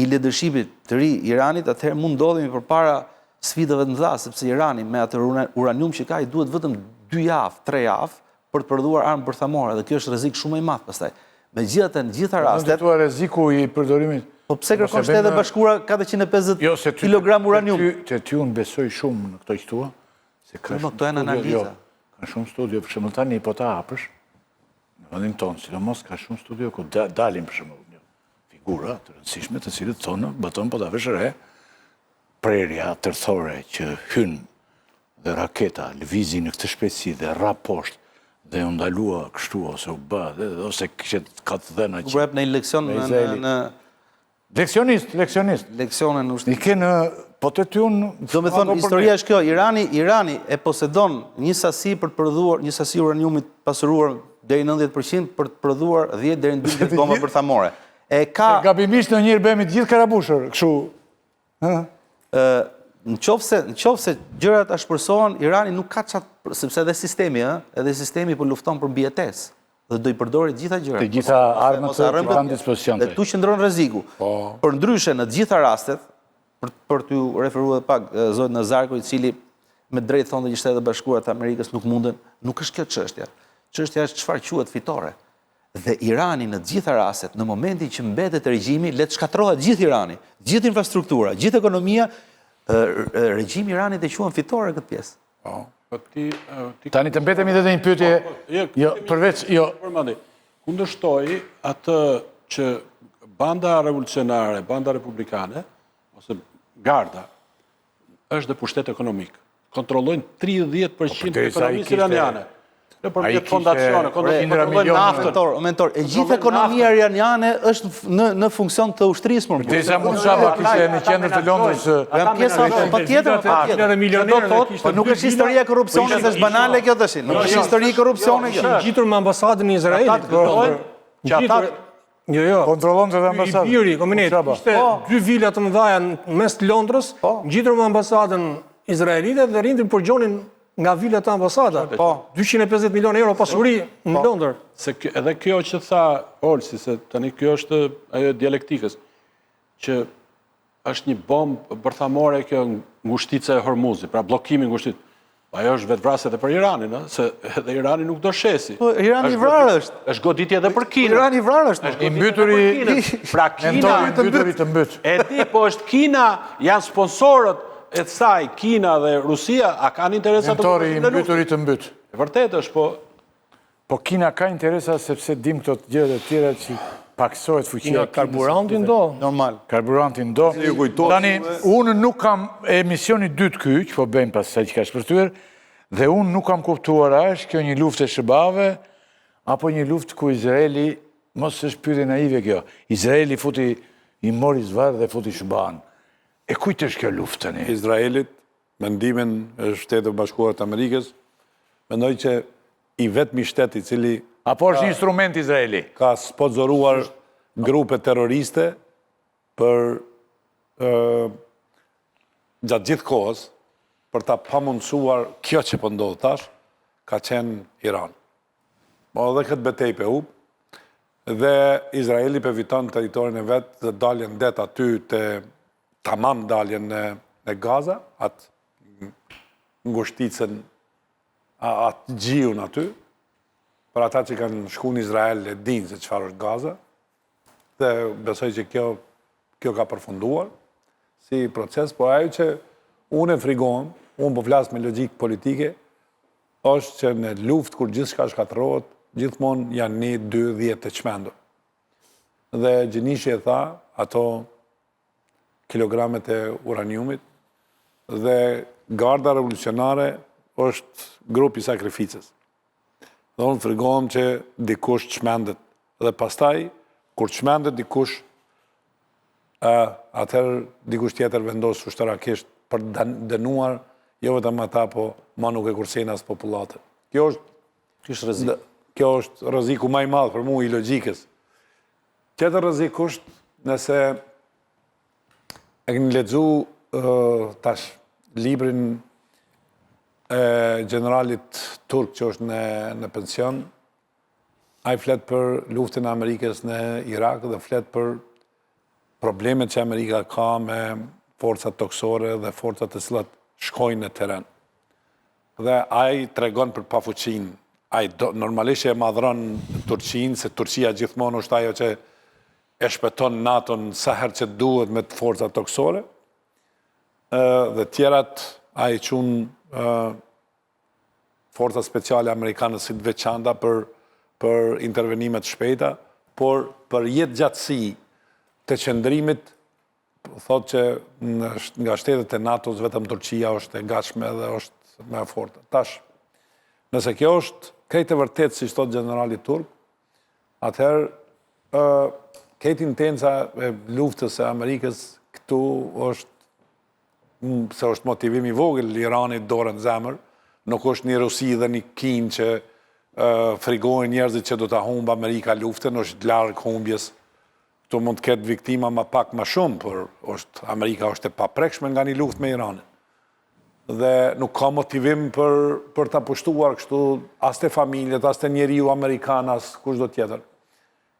i leadershipit të ri Iranit, atëherë mund ndodhemi përpara sfidave të mëdha, sepse Irani me atë uranium që ka i duhet vetëm 2 javë, 3 javë për të prodhuar armë bërthamore, dhe kjo është rrezik shumë i madh pastaj. Megjithatë, në gjitha rastet, do të rreziku i përdorimit. Po pse kërkon Shtetet Bashkuara 450 kg uranium? Ty unë besoj shumë në këto që thua, se ka shumë studio, për shembull tani po ta hapësh në vendin tonë, sidomos ka shumë studio ku dalin për shembull një figura të rëndësishme të cilët thonë, bëton po ta vesh re, prerja tërthore që hyn dhe raketa lëvizin në këtë shpejtësi dhe ra poshtë dhe u ndalua kështu ose u bë, ose ka të dhëna që... Brep në një leksion në... Leksionist. Leksionen në I kenë, po të ty unë... Do me thonë, historia është kjo, Irani e posedon një sasi për të prodhuar, një sasi uraniumit pasuruar deri 90% për të prodhuar 10 deri në 12 bomba bërthamore. Gabimisht në njërë bëmi të gjithë karabushër, kështu... Në qofë se gjërat ashpërsohen, Irani nuk ka qatë, sepse edhe sistemi për lufton për mbjetesë, dhe do i përdori gjitha gjërat. Të gjitha armët që kanë dispozicion. Dhe tu qëndron rreziku. Për ndryshe, në gjitha rastet, për t'ju referuar pak zotë Nazarko, i cili me drejt thonë dhe që Shtetet Bashkuara të Amerikës nuk munden, nuk është kjo çështja. Çështja është çfarë quhet fitore. Dhe Irani në gjitha rastet, në momentin që mbetet regjimi, le të shkatërrohet gjithë Irani, gjithë infrastruktura, gjithë ekonomia, regjimi Iranit e quan fitore këtë pjesë. Tani të mbetemi dhe një pyetje, përveç, kundërshtoj atë që banda revolucionare, banda republikane, ose garda, është dhe pushtet ekonomik. Kontrollojnë 30% e ekonomisë iraniane. Në përmjet fondacione, kontrollojnë naftën. Mentor, e gjithë ekonomia iraniane është në funksion të ushtrisë. Tesa Musaba kishte në qendër të Londrës. Patjetër, po nuk është historia e korrupsionit, është banale kjo tash. Nuk është histori e korrupsionit kjo. Gjitur me ambasadën e Izraelit. Që ata kontrollon të ambasadën. I biri, kominet, ishte 2 vila të mëdhaja në mes të Londrës, ngjitër me ambasadën izraelite dhe rindin për gjonin nga vila të ambasada. 250 milion euro pasuri në Londër. Edhe kjo që tha Olsi, se tani kjo është ajo dialektikës, që është një bombë bërthamore kjo ngushtica e Hormuzit, pra blokimi ngushtit. Ajo është vetvrasje edhe për Iranin, se edhe Irani nuk do shesi. Irani vrarë është. Është goditje edhe për Kina. Irani vrarë është. I mbyturi, pra Kina, të mbyt. e di, po është Kina, janë sponsorët e të saj, Kina dhe Rusia, a kanë interesa të Mentori, i mbyturi të mbyt. E vërtet është, po... Po Kina ka interesa sepse dim këto të gjëra të tjera që paksohet fuqia. Kina karburantin do. Normal. Karburantin do. Tani, unë nuk kam emisioni dytë ky, që po bëjmë pas sa që ka shpërthyer, dhe unë nuk kam kuptuar a është kjo një luftë e shëbave, apo një luftë ku Izraeli, mos është pyetje naive kjo, Izraeli futi, i mori zvarë dhe futi shëban. E kujt është kjo luftë tani? Izraelit, mendimin e Shtetit Bashkuar të Amerikës, mendoj që i vetmi shteti cili Apo është një instrument Izraeli? ka sponsoruar grupe terroriste për gjatë gjithë kohës për ta pamundsuar kjo që po ndodh tash, ka qenë Iran. Po edhe këtë betejë pe hub, dhe Izraeli pe viton territorin e vet dhe daljen det aty te tamam daljen në Gaza, atë ngushticën, atë gjiun aty, për ata që kanë shku në Izrael e dinë se çfarë është Gaza, dhe besoj që kjo ka përfunduar si proces, por ajo që unë e frigohem, unë po flas me logjikë politike, është që në luftë kur gjithçka shkatërrohet, gjithmonë janë 1, 2, 10 të çmendur. Dhe Gjinishi e tha, ato kilogramet e uraniumit, dhe Garda Revolucionare është grupi i sakrificës. Dhe unë frigohem që dikush çmendet. Dhe pastaj, kur çmendet dikush, atëherë dikush tjetër vendos ushtarakisht për dënuar, jo vetëm ata, po ma nuk e kursen as popullatën. Kjo është rreziku më i madh për mua i logjikës. Tjetër rrezik është nëse e keni lexu tash librin e generalit turk që është në pension, ai flet për luftën e Amerikës në Irak dhe flet për problemet që Amerika ka me forcat toksore dhe forcat të cilat shkojnë në teren. Dhe ai tregon për pafuqinë. Ai normalisht e madhron Turqinë, se Turqia gjithmonë është ajo që e shpëton NATO-n sa herë që duhet me forcat toksore. Dhe tjerat ai çun forca speciale amerikane si të veçanta për intervenimet shpejta, por për jetë gjatësi të qëndrimit, thot që nga shtetet e NATO-s vetëm Turqia është e gatshme dhe është më e fortë. Tash, nëse kjo është krejt e vërtet, si thot generali turk, atëherë krejt intenca e luftës e Amerikës këtu është, se është motivimi vogël Iranit dorën zemër, nuk është një Rusi dhe një Kinë që frigojnë njerëzit që do ta humbë Amerika luftën, është larg humbjes. Këtu mund të ketë viktima më pak më shumë, por Amerika është e paprekshme nga një luftë me Iranin. Dhe nuk ka motivim për ta pushtuar kështu as te familjet, as te njeriu amerikan, as kushdo tjetër.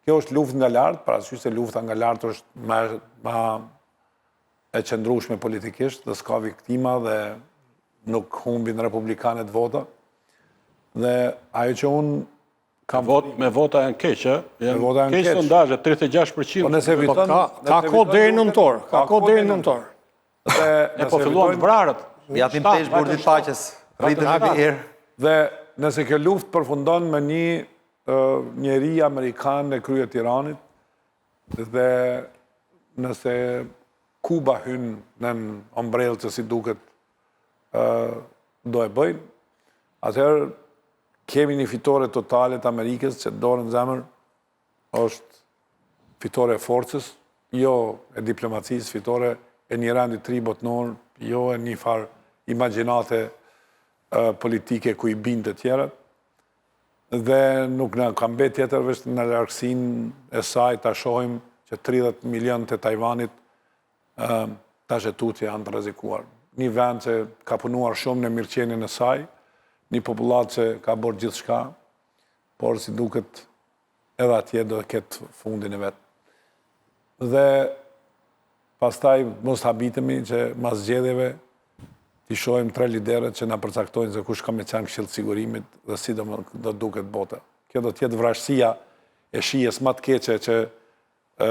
Kjo është luftë nga lart, parasysh se lufta nga lart është më e qëndrueshme politikisht dhe s'ka viktima dhe nuk humbin republikanët vota. Dhe ajo që unë kam... Me vota janë keqë, janë keqë sondazhe, 36%. Po nëse viton... Ka kohë deri në nëntor. Ka kohë deri në nëntor. Ne po filluan të vrarët. Japim pesh burdit paqes. Rritën hapi herë. Dhe nëse kjo luftë përfundon me një njeri Amerikan në krye të Iranit, dhe nëse Kuba hyn në ombrellë që si duket do e bëjnë, atëherë kemi një fitore totale të Amerikës që dorën zemër është fitore e forcës, jo e diplomacisë, fitore e një rendi tri botnor, jo e një farë imagjinate politike ku i bindë të tjera. dhe nuk në kam bet tjetër veç në larkësin e saj të shohim që 30 milion të Tajvanit ta që tutje janë të rrezikuar. Një vend që ka punuar shumë në mirëqenien e saj, një popullat që ka bërë gjithë shka, por si duket edhe atje do të ketë fundin e vetë. Dhe pastaj mos habitemi që mas zgjedhjeve t'i shohim 3 liderët që na përcaktojnë se kush ka me qenë këshill sigurimit dhe si do duket bota. Kjo do t'jetë vrasësia e shijes më të keqe që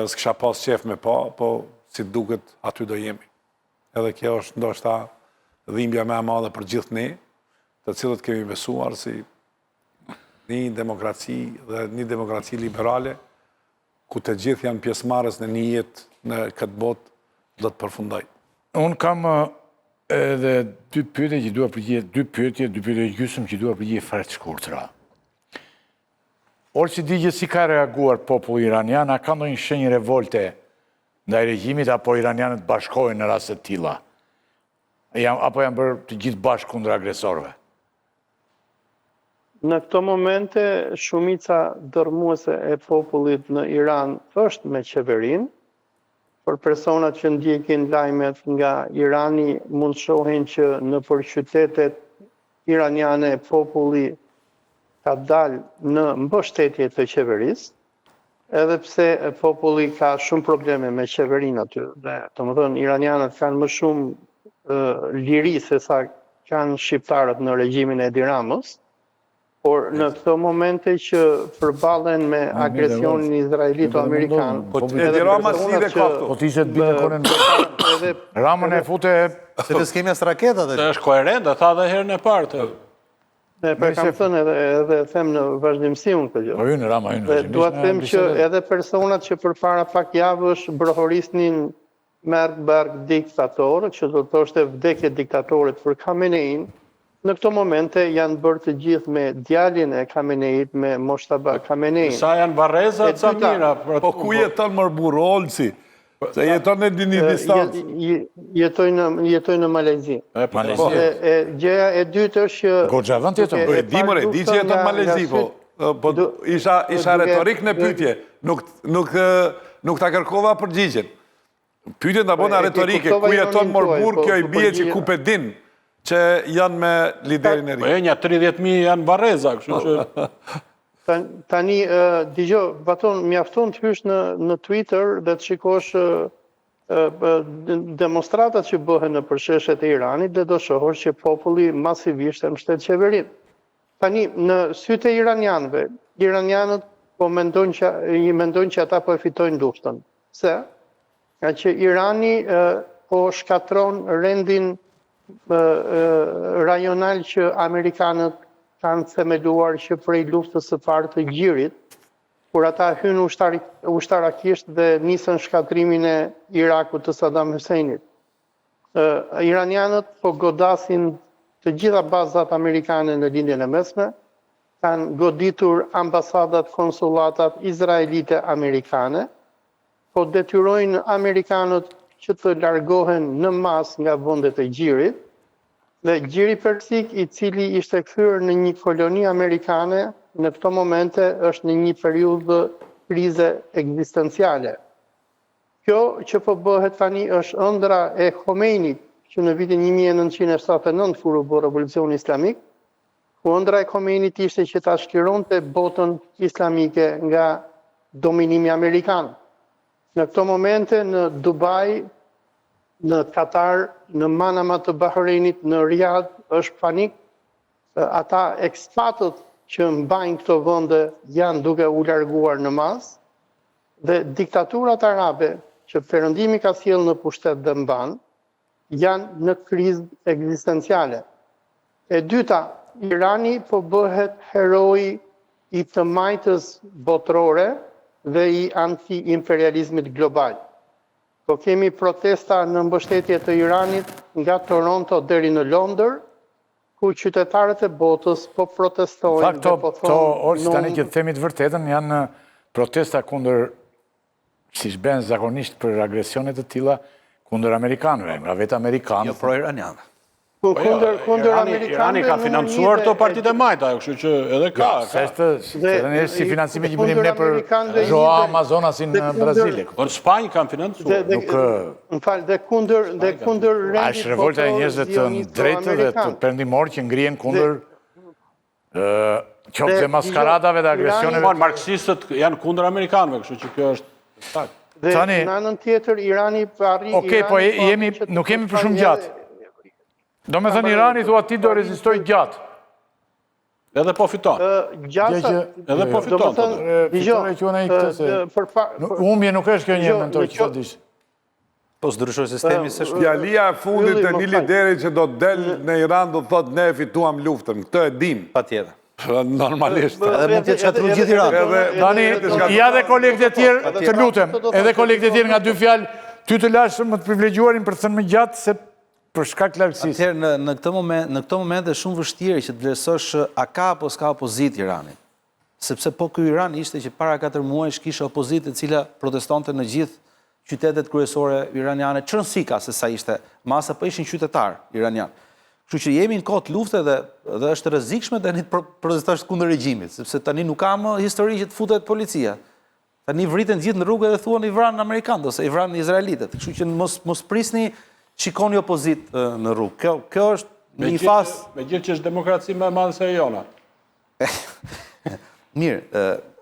s'kisha pas qef me pa, po si duket aty do jemi. Edhe kjo është ndoshta dhimbja më e madhe për gjithë ne, të cilët kemi besuar si një demokraci dhe një demokraci liberale, ku të gjithë janë pjesëmarrës në një jetë në këtë botë do të përfundoj. Unë kam edhe dy pyetje që dua përgjigje, dy pyetje gjysmë që dua përgjigje fare të shkurtra. Orsi digje si ka reaguar populli iranian, a ka ndonjë shenjë revolte ndaj regjimit apo iranianët bashkohen në raste të tilla? Apo janë bërë të gjithë bashkë kundër agresorëve? Në këto momente, shumica dërmuese e popullit në Iran është me qeverinë, për personat që ndjekin lajmet nga Irani mund shohin që në për qytetet iraniane populli ka dalë në mbështetje të qeverisë, edhe pse populli ka shumë probleme me qeverinë aty. Të më thënë, iranianët kanë më shumë liri se sa kanë shqiptarët në regjimin e Edi Ramës, por në këto momente që përballen me agresionin izraelito-amerikan... Po Edi Rama si dhe ka këtu? Po t'ishe të bine konen... Ramën e fute... Se të s'kemi as raketat. Se është koherente, tha dhe herën e partë. Për kam thënë edhe them në vazhdimsi unë këtë gjë. Po hynë Rama, hynë vazhdimisht. Dua të them që edhe personat që përpara pak javësh brohorisnin Merkberg diktator, që do të thoshte vdekje diktatorit për Khamenein, në këto momente janë bërë të gjithë me djalin e Khameneit, me Moshtaba Khamenei. Sa janë Varreza, ca mira. Po ku jeton mërbur Olsi? Se jeton në një distancë. Jetoj në Malezi. Gjëja e dytë është që... Goxha vend jeton. Po e dimore, di që jeton në Malezi, po isha retorik në pyetje, nuk ta kërkova përgjigjen. Pyetjen ta bona retorike, ku jeton mërbur, kjo i bie që ku pedin që janë me liderin e ri. Po e një 30.000 janë Varreza, kështu që... Tani, digjo, baton, mjafton të hysh në Twitter dhe të shikosh demonstratat që bëhen në përsheshet e Iranit dhe do shohësh që populli masivisht e mbështet qeverinë. Tani, në sytë e iranianëve, iranianët mendojnë që ata po e fitojnë luftën. Se? Nga që Irani po shkatron rendin rajonal që Amerikanët kanë themeluar që prej luftës së parë të Gjirit, kur ata hynë ushtarakisht dhe nisën shkatrimin e Irakut të Saddam Husseinit. Iranianët po godasin të gjitha bazat amerikane në lindjen e mesme, kanë goditur ambasadat, konsulatat izraelite amerikane, po detyrojnë Amerikanët që të largohen në mas nga vendet e Gjirit, dhe Gjiri Persik, i cili ishte kthyer në një koloni amerikane, në këto momente është në një periudhë krize ekzistenciale. Kjo që po bëhet tani është ëndra e Khomeinit, që në vitin 1979 kur u bë revolucioni islamik, ku ëndra e Khomeinit ishte që ta shlironte botën islamike nga dominimi amerikan. Në këto momente në Dubai, në Katar, në Manama të Bahreinit, në Riyadh, është panik. Ata ekspatët që mbajnë këto vende janë duke u larguar në mas, dhe diktaturat arabe që perëndimi ka sjellë në pushtet dhe mban, janë në krizë ekzistenciale. E dyta, Irani po bëhet heroi i të majtës botërore dhe i anti-imperializmit global. Po kemi protesta në mbështetje të Iranit nga Toronto deri në Londër, ku qytetarët e botës po protestojnë dhe po thonë... Tani që të themi të vërtetën, janë protesta kundër, si shben zakonisht për agresionet të tilla, kundër Amerikanëve, nga vetë Amerikanët. Jo pro-Iranianëve. kundër Irani amerikanëve. ka financuar këto partitë e majta, kështu që edhe ka. Se është si financimi që bënim ne për Joa Amazonasin në Brazilik. Por Spanjë kanë financuar. Më falë, dhe kundër A është revolta e njerëzve të drejtë dhe të perëndimor që ngrihen kundër qoftë dhe maskaradave dhe agresioneve. Marksistët janë kundër amerikanëve, kështu që kjo është fakt. Dhe në anën tjetër, Irani arri... Okej, po nuk jemi për shumë gjatë. Do me thënë Irani thua ti do rezistoj gjatë. Edhe po fiton. Edhe po fiton. Humbje nuk është kjo një mentoj që të dishtë. Po s'ndryshoj sistemi se shumë. Fjalia e fundit të një lideri që do të del në Iran do të thotë ne fituam luftën. Këtë e dim. Patjetër. Normalisht. Edhe mund të çatru gjithë Iranin. Tani, ja dhe kolegët e tjerë, të lutem, edhe kolegët e tjerë nga dy fjalë, ty të lashë më të privilegjuarin për të thënë më gjatë se për shkak largësisë. Atëherë në këtë moment është shumë vështirë që të vlerësosh a ka apo s'ka opozitë Irani. Sepse po ky Iran ishte që para 4 muajsh kishte opozitë e cila protestonte në gjithë qytetet kryesore iraniane, çrënsika se sa ishte masa, po ishin qytetar iranian. Kështu që jemi në kohë të lufte dhe është rrezikshme tani të protestosh kundër regjimit, sepse tani nuk ka më histori që të futet policia. Tani vriten gjithë në rrugë dhe thuan i vranë amerikanët ose i vranë izraelitët. Kështu që mos prisni shikoni opozitë në rrugë. Kjo është një fazë. Megjithëse që është demokraci më e madhe se e jona. Mirë,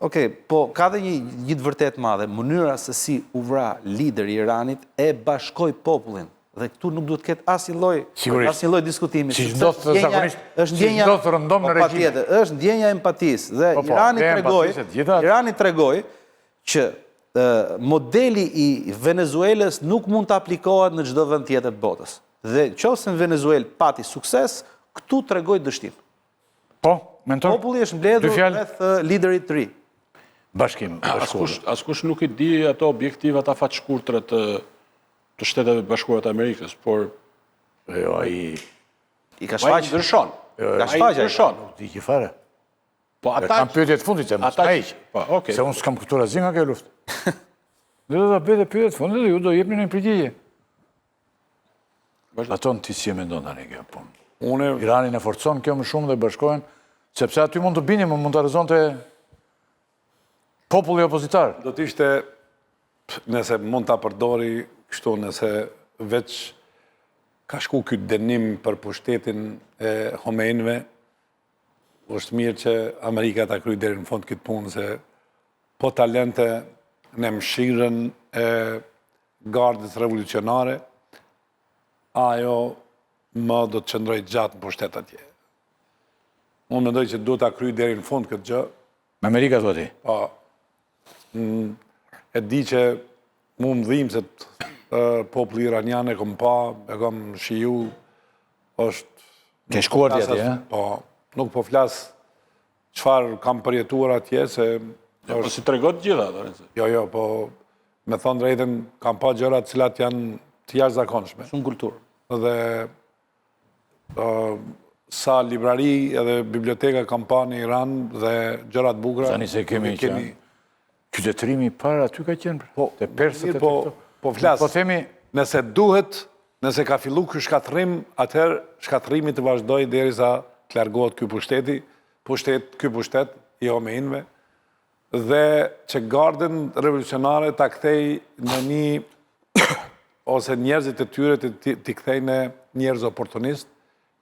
okej, po ka dhe një të vërtet madhe, mënyra se si u vra lideri i Iranit e bashkoi popullin. Dhe këtu nuk duhet ketë asnjë lloj diskutimi. Si ndodh zakonisht, si ndodh rëndom në regjim. Patjetër, është ndjenja empatisë dhe Irani tregoi që modeli i Venezuelës nuk mund të aplikohet në çdo vend tjetër të botës. Dhe nëse në Venezuelë pati sukses, këtu tregoi dështim. Po, mentor. Populli është mbledhur rreth liderit të ri. Bashkim. Askush nuk i di ato objektivat afatshkurtre të Shteteve Bashkuara të Amerikës, por i ka shfaqur ndryshon. Ka shfaqur. Nuk di që fare. Po ata kam pyetje të fundit që më heq. Po, okay. Se unë s'kam kuptuar asgjë nga kjo luftë. Do ta bëj pyetje të fundit dhe ju do jepni një përgjigje. Aton ti si e mendon tani kjo punë? Iranin e forcon kjo më shumë dhe bashkohen, sepse aty mund të bini, mund të arrëzonte populli opozitar. Do të ishte, nëse mund ta përdori kështu, nëse veç ka shku ky dënim për pushtetin e Homeinve, është mirë që Amerika ta kryej deri në fund këtë punë, se po talente në mshirën e gardës revolucionare, ajo më do të qëndroj gjatë në pushtet atje. Unë mendoj që duhet ta kryej deri në fund këtë gjë. Me Amerika thua ti? Po. E di që mu më dhimë se populli iranian e kom pa, e kom shiju, është... Ke shkuar atje, e? Po, nuk po flasë qëfar kam përjetuar atje, se... Po si tregot gjitha, Jo, po me thonë drejten, kam pa gjërat cilat janë të jashtëzakonshme. Shumë kulturë. Dhe sa librari edhe biblioteka kam pa në Iran dhe gjërat bukura... Tani se kemi që qytetërimi parë aty ka qenë, të persët e të këto. Po flasë, nëse duhet, nëse ka fillu ky shkatërim, atëherë shkatërimi të vazhdoj derisa të largohet ky pushtet i Homeinve, dhe që gardën revolucionare ta kthej në një, ose njerëzit e tyre t'i kthej në njerëz oportunist,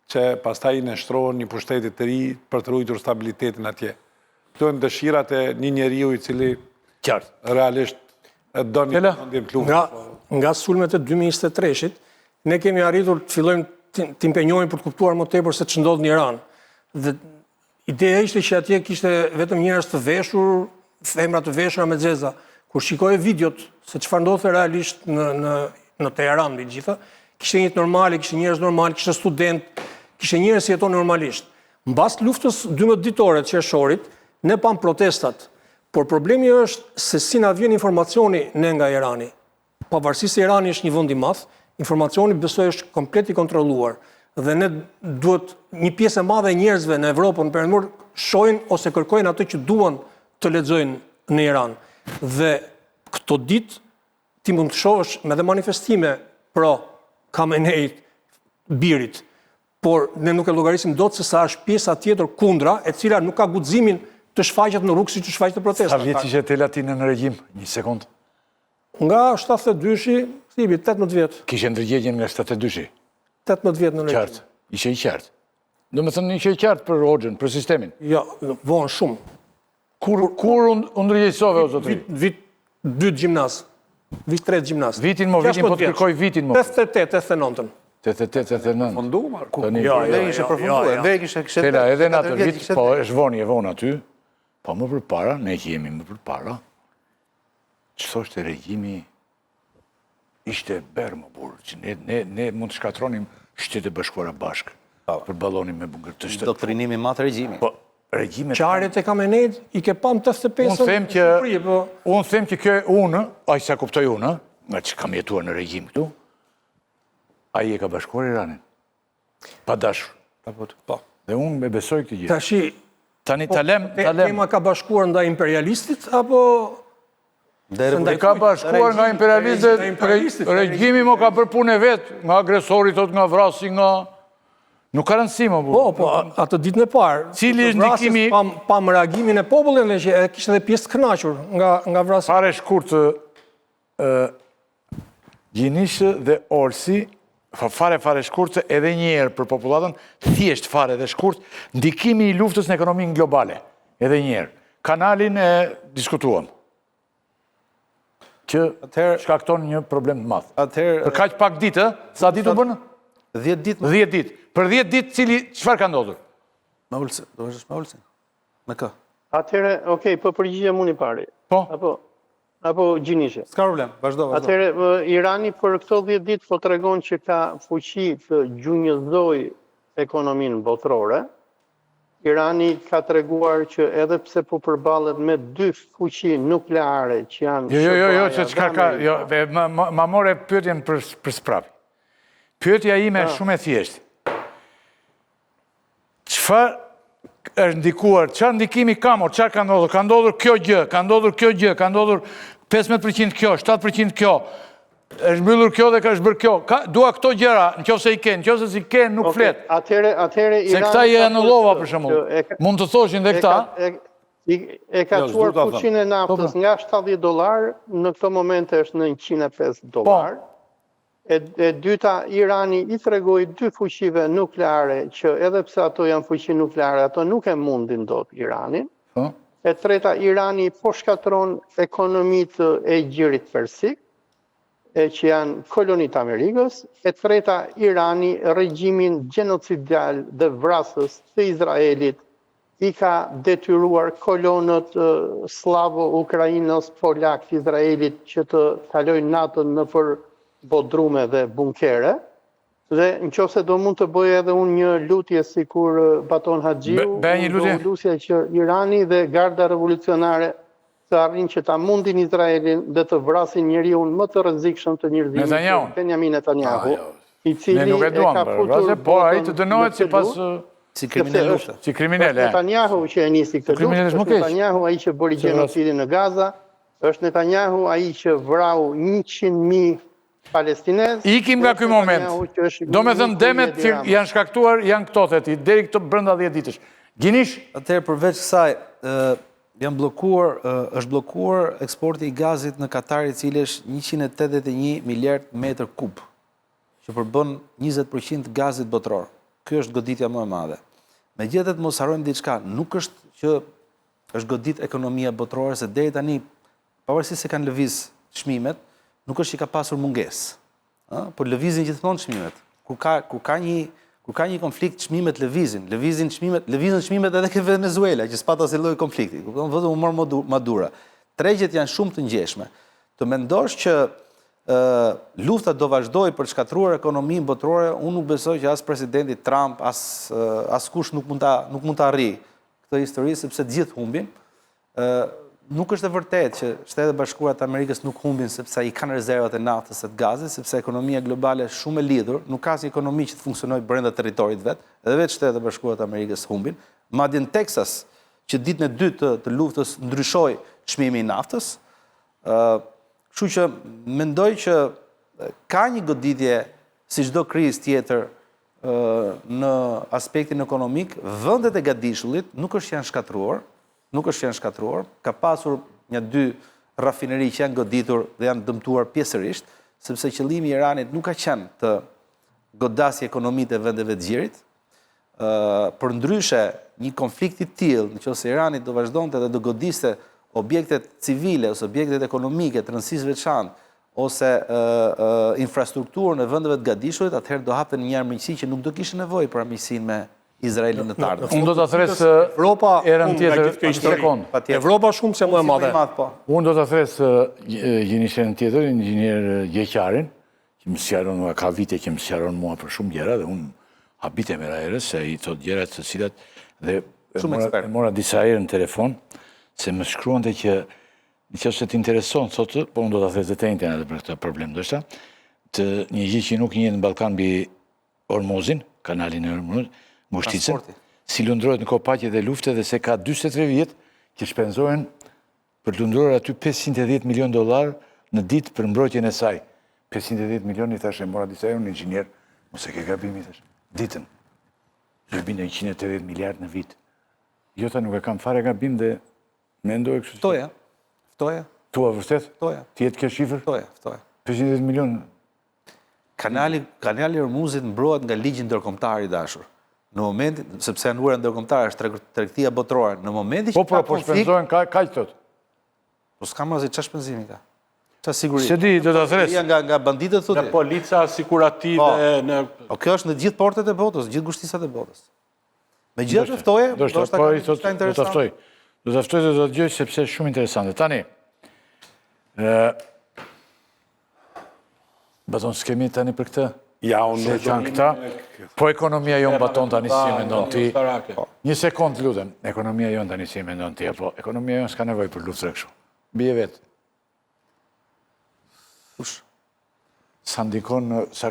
që pastaj në shtrohen një pushtetit të ri për të ruajtur stabilitetin atje. Këto janë dëshirat e një njeriu i cili realisht e do një ndjem të luftë. Nga sulmet e 2023-shit, ne kemi arritur të fillojmë të impenjohemi për të kuptuar më tepër se ç'ndodh në Iran. Dhe ideja ishte që atje kishte vetëm njerëz të veshur, femra të veshura me xeza. Kur shikoi videot se çfarë ndodhte realisht në Teheran mbi gjitha, kishte një jetë normale, kishte njerëz normal, kishte student, kishte njerëz që jeton normalisht. Mbas luftës 12 ditore të qershorit, ne pam protestat. Por problemi është se si na vjen informacioni ne nga Irani. Pavarësisht se Irani është një vend i madh, informacioni besoj është komplet i kontrolluar dhe ne duhet një pjesë e madhe e njerëzve në Evropën perëndimor shohin ose kërkojnë atë që duan të lexojnë në Iran. Dhe këto ditë ti mund të shohësh me dhe manifestime pro Khameneit, birit, por ne nuk e llogarisim dot se sa është pjesa tjetër kundra, e cila nuk ka guximin të shfaqet në rrugë siç u shfaqet në protesta. Sa vjet ishte Telatina në regjim? Një sekond. Nga 72-shi, thibi 18 vjet. Kishe ndërgjegjen nga 72-shi. 18 vjet në regjim. Qartë. Ishe i qartë. Do me thënë ishe i qartë për Hoxhën, për sistemin. Jo, vonë shumë. Kur unë ndërgjegjësove, o zotëri? Vit 2 gjimnaz. Vit 3 gjimnaz. Vitin po të kërkoj vitin mo. 88, 89. 88, 89. Fonduar. Ishe përfunduar. Tela, edhe në atë vit, po është vonë aty, po më përpara, ne që jemi më përpara, që thoshte regjimi ishte berë më burë, që ne mund të shkatronim Shtetet e Bashkuara bashkë, për ballonin me bungër të shtetë. Doktrinimi matë regjimi. Po, regjimet... Qarjet e Kamenejt i ke pam 85-ën. Unë them që kjo unë, aq sa kuptoj unë, nga që kam jetuar në regjim këtu, ai e ka bashkuar Iranin. Pa dashur. Po. Dhe unë me besoj këtë gjë. Tashi, Tani talem. tema ka bashkuar ndaj imperialistit, apo... E ka bashkuar nga imperialistët, regjimi mo ka bërë punë e vetë, nga agresori, tot nga vrasi, nga... Nuk ka rëndësi më bu. Po, atë ditën e parë. Cili është ndikimi... Pam reagimin e popullin dhe që e kishtë edhe pjesë të kënaqur nga vrasi. Fare shkurt, Gjinishë dhe Orsi, fare shkurt edhe njerë për popullatën, thjesht fare dhe shkurt, ndikimi i luftës në ekonominë globale, edhe njerë. Kanalin e diskutuam, që shkakton një problem të madh. Për kaq pak ditë, sa ditë u bënë? 10 ditë. 10 ditë. Për 10 ditë, çfarë ka ndodhur? Me ulsin, do vazhdosh me ulsin. Me kë? Atëherë, okay, po përgjigjem unë i pari. Po. Apo Gjinishe. S'ka problem, vazhdo. Atëherë, Irani për këto 10 ditë po tregon që ka fuqi të gjunjëzoj ekonominë botërore. Irani ka treguar që edhe pse po përballet me 2 fuqi nukleare që janë... Jo, që çka ka... Ma more pyetjen për sprapi. Pyetja ime është shumë e thjeshtë. Çfarë është ndikuar, çfarë ndikimi ka, çfarë ka ndodhur? Ka ndodhur kjo gjë, ka ndodhur kjo gjë, ka ndodhur 15% kjo, 7% kjo, është mbyllur kjo dhe ka është bërë kjo. Dua këto gjëra, nëse i ke, nëse si ke, nuk flet. Atëherë se këta i anullova për shembull. Mund të thoshin dhe këta. E ka çuar fuqinë e naftës nga $70, në këto momente është në $105. E dyta, Irani i tregoi 2 fuqive nukleare, që edhe pse ato janë fuqi nukleare, ato nuk e mundin dot Iranin. E treta, Irani po shkatron ekonomitë e Gjirit Persik, që janë kolonitë Amerikës. E treta, Irani regjimin genocidal dhe vrasës të Izraelit i ka detyruar kolonët slavo-ukrainës, polak të Izraelit që të kalojnë natën nëpër bodrume dhe bunkere, dhe nëse do mund të bëj edhe unë një lutje si kur Baton Haxhiu, lutje që Irani dhe Garda Revolucionare të arrin që ta mundin Izraelin dhe të vrasin njeriu më të rrezikshëm të njerëzimit, Benjamin Netanyahu, i cili e ka futur po ai të dënohet sipas si kriminal. Si kriminal. Netanyahu që e nisi këtë luftë, është Netanyahu ai që bëri gjenocidin në Gaza, është Netanyahu ai që vrau 100.000 palestinez. Ikim nga ky moment. Do me thënë demet janë shkaktuar, janë këto theti, deri këto brenda 10 ditësh. Gjinish? Atëherë përveç kësaj, është bllokuar eksporti i gazit në Katar, i cili është 181 miliard metër kub, që përbën 20% gazit botëror. Kjo është goditja më e madhe. Megjithatë mos harrojmë diçka, nuk është që është godit ekonomia botërore, se deri tani, pavarësisht se kanë lëviz çmimet, nuk është që ka pasur mungesë, por lëvizin gjithmonë çmimet. Kur ka një konflikt, çmimet lëvizin çmimet edhe ke Venezuela, që s'pat asnjë lloj konflikti. Vetëm u mor Maduro. Tregjet janë shumë të ngjeshme. Të mendosh që lufta do vazhdoj për të shkatruar ekonominë botërore, unë nuk besoj që as presidenti Trump, as kush nuk mund ta arrijë këtë histori, sepse të gjithë humbin. Nuk është e vërtetë që Shtetet e Bashkuara të Amerikës nuk humbin sepse i kanë rezervat e naftës e të gazit, sepse ekonomia globale është shumë e lidhur, nuk ka asnjë ekonomi që të funksionojë brenda territorit vet, edhe vetë Shtetet e Bashkuara të Amerikës humbin. Madje në Texas, që ditën e dytë të luftës ndryshoi çmimi i naftës, kështu që mendoj që ka një goditje si çdo krizë tjetër në aspektin ekonomik, vendet e Gadishullit nuk është janë shkatruar, ka pasur 2 rafineri që janë goditur dhe janë dëmtuar pjesërisht, sepse qëllimi i Iranit nuk ka qenë të godasë ekonomitë e vendeve të gjirit. Për ndryshe, një konflikt i tillë, nëse Irani do vazhdonte dhe do godiste objektet civile ose objektet ekonomike të rëndësisë veçantë ose infrastrukturën e vendeve të Gadishullit, atëherë do hapen një armiqësi që nuk do kishte nevojë për armiqësinë me Izraelin në të ardhmen. Unë do të thres erën tjetër. Evropa shumë se më e madhe. Unë do të thres gjenishen tjetër, inxhinier Gjeqarin, që më sqaron, ka vite që më sqaron mua për shumë gjëra dhe unë habite me rajerës, se i thot gjëra të cilat dhe mora disa herë në telefon, se më shkruante që nëse të intereson, thotë, po unë do të thres dhe te internet për këtë problem, ndoshta, të një gjë që nuk njeh në Ballkan mbi Ormuzin, kanalin e Ormuzit, Ngushticën, si lundrohet në kopaqe dhe lufte dhe se ka 43 vjet që shpenzohen për lundruar aty $510 milion në ditë për mbrojtjen e saj. 510 milion i thashë, mora disa herë, unë inxhinier, mos e ke gabim, i thashë, ditën. Do bine 180 miliard në vit. Jo, ta nuk e kam fare gabim dhe mendoj kështu. Ftoja. Tua vërtet? Ftoja. Ti jetë kjo shifër? Ftoja. 510 milion. Kanali Ormuzit mbrohet nga ligji ndërkombëtar i dashur. Në momentin, sepse janë ura ndërkombëtare, është tregtia botërore, në momentin që po shpenzohen kaq tot. Po s'kam asgjë çfarë shpenzimi ka. Çfarë siguri? Se di, do ta thres. Nga banditët thotë. Nga polica asikurative në kjo është në gjithë portet e botës, gjithë ngushticat e botës. Megjithatë ftoje, do të ftoj. Do të ftoj dhe do të gjej sepse është shumë interesante. Tani, baton skemi tani për këtë? Ja, unë Se kanë këta, po ekonomia jonë baton tani si mendon ti. Një sekund lutem, ekonomia jonë tani si mendon ti, apo ekonomia jonë s'ka nevojë për luftë kështu. Bie vetë. Kush? Sa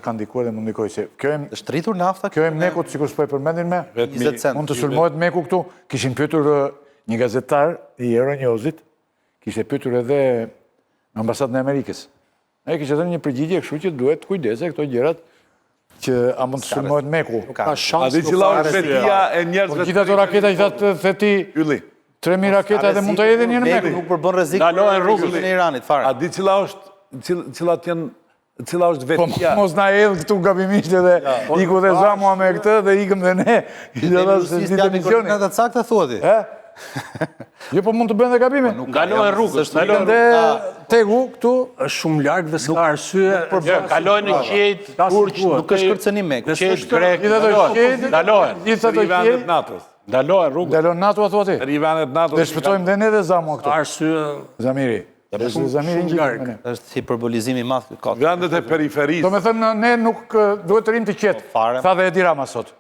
ka ndikuar dhe më ndikoj se është rritur nafta. Kjo e mekut, sikur s'po e përmendin me, 20 cent. mund të sulmohet meku këtu. Kishin pyetur një gazetar i Euronewsit, kishte pyetur edhe ambasadën e Amerikës. Ai kishte dhënë një përgjigje kështu që duhet kujdese këto gjërat që a mund të sulmohet meku. Ka shans. A di cila është vetia e njerëzve? Gjitha ato raketa i thatë theti Ylli. 3000 raketa dhe mund të hedhin një në meku. Nuk përbën rrezik Ndalohen rrugës në Iranit fare. A di cila është vetia? Mos na hedh këtu gabimisht edhe iku dhe zamua me këtë dhe ikëm dhe ne. Koordinata sakta thuati. Jo, po mund të bëjnë dhe gabime. ndalohen rrugës. Dhe tegu këtu Është shumë larg dhe s'ka arsye. Kalojnë në qejt, turq, Nuk është kërcënim me. qejt grek, gjithë ato qejt, ndalohen. gjithë ato Rivanet qejt, natës. Ndalohen rrugës. dalon NATO ato aty. Rivanet natës. Dhe shpëtojmë dhe ne dhe zamua këtu. Arsye Zamiri. Zamiri një larg. gjithë. Është hiperbolizim i madh ky kot. Vendet e Do periferisë. me thënë, ne nuk duhet të rim të qetë. Fare. Tha dhe Edi Rama sot.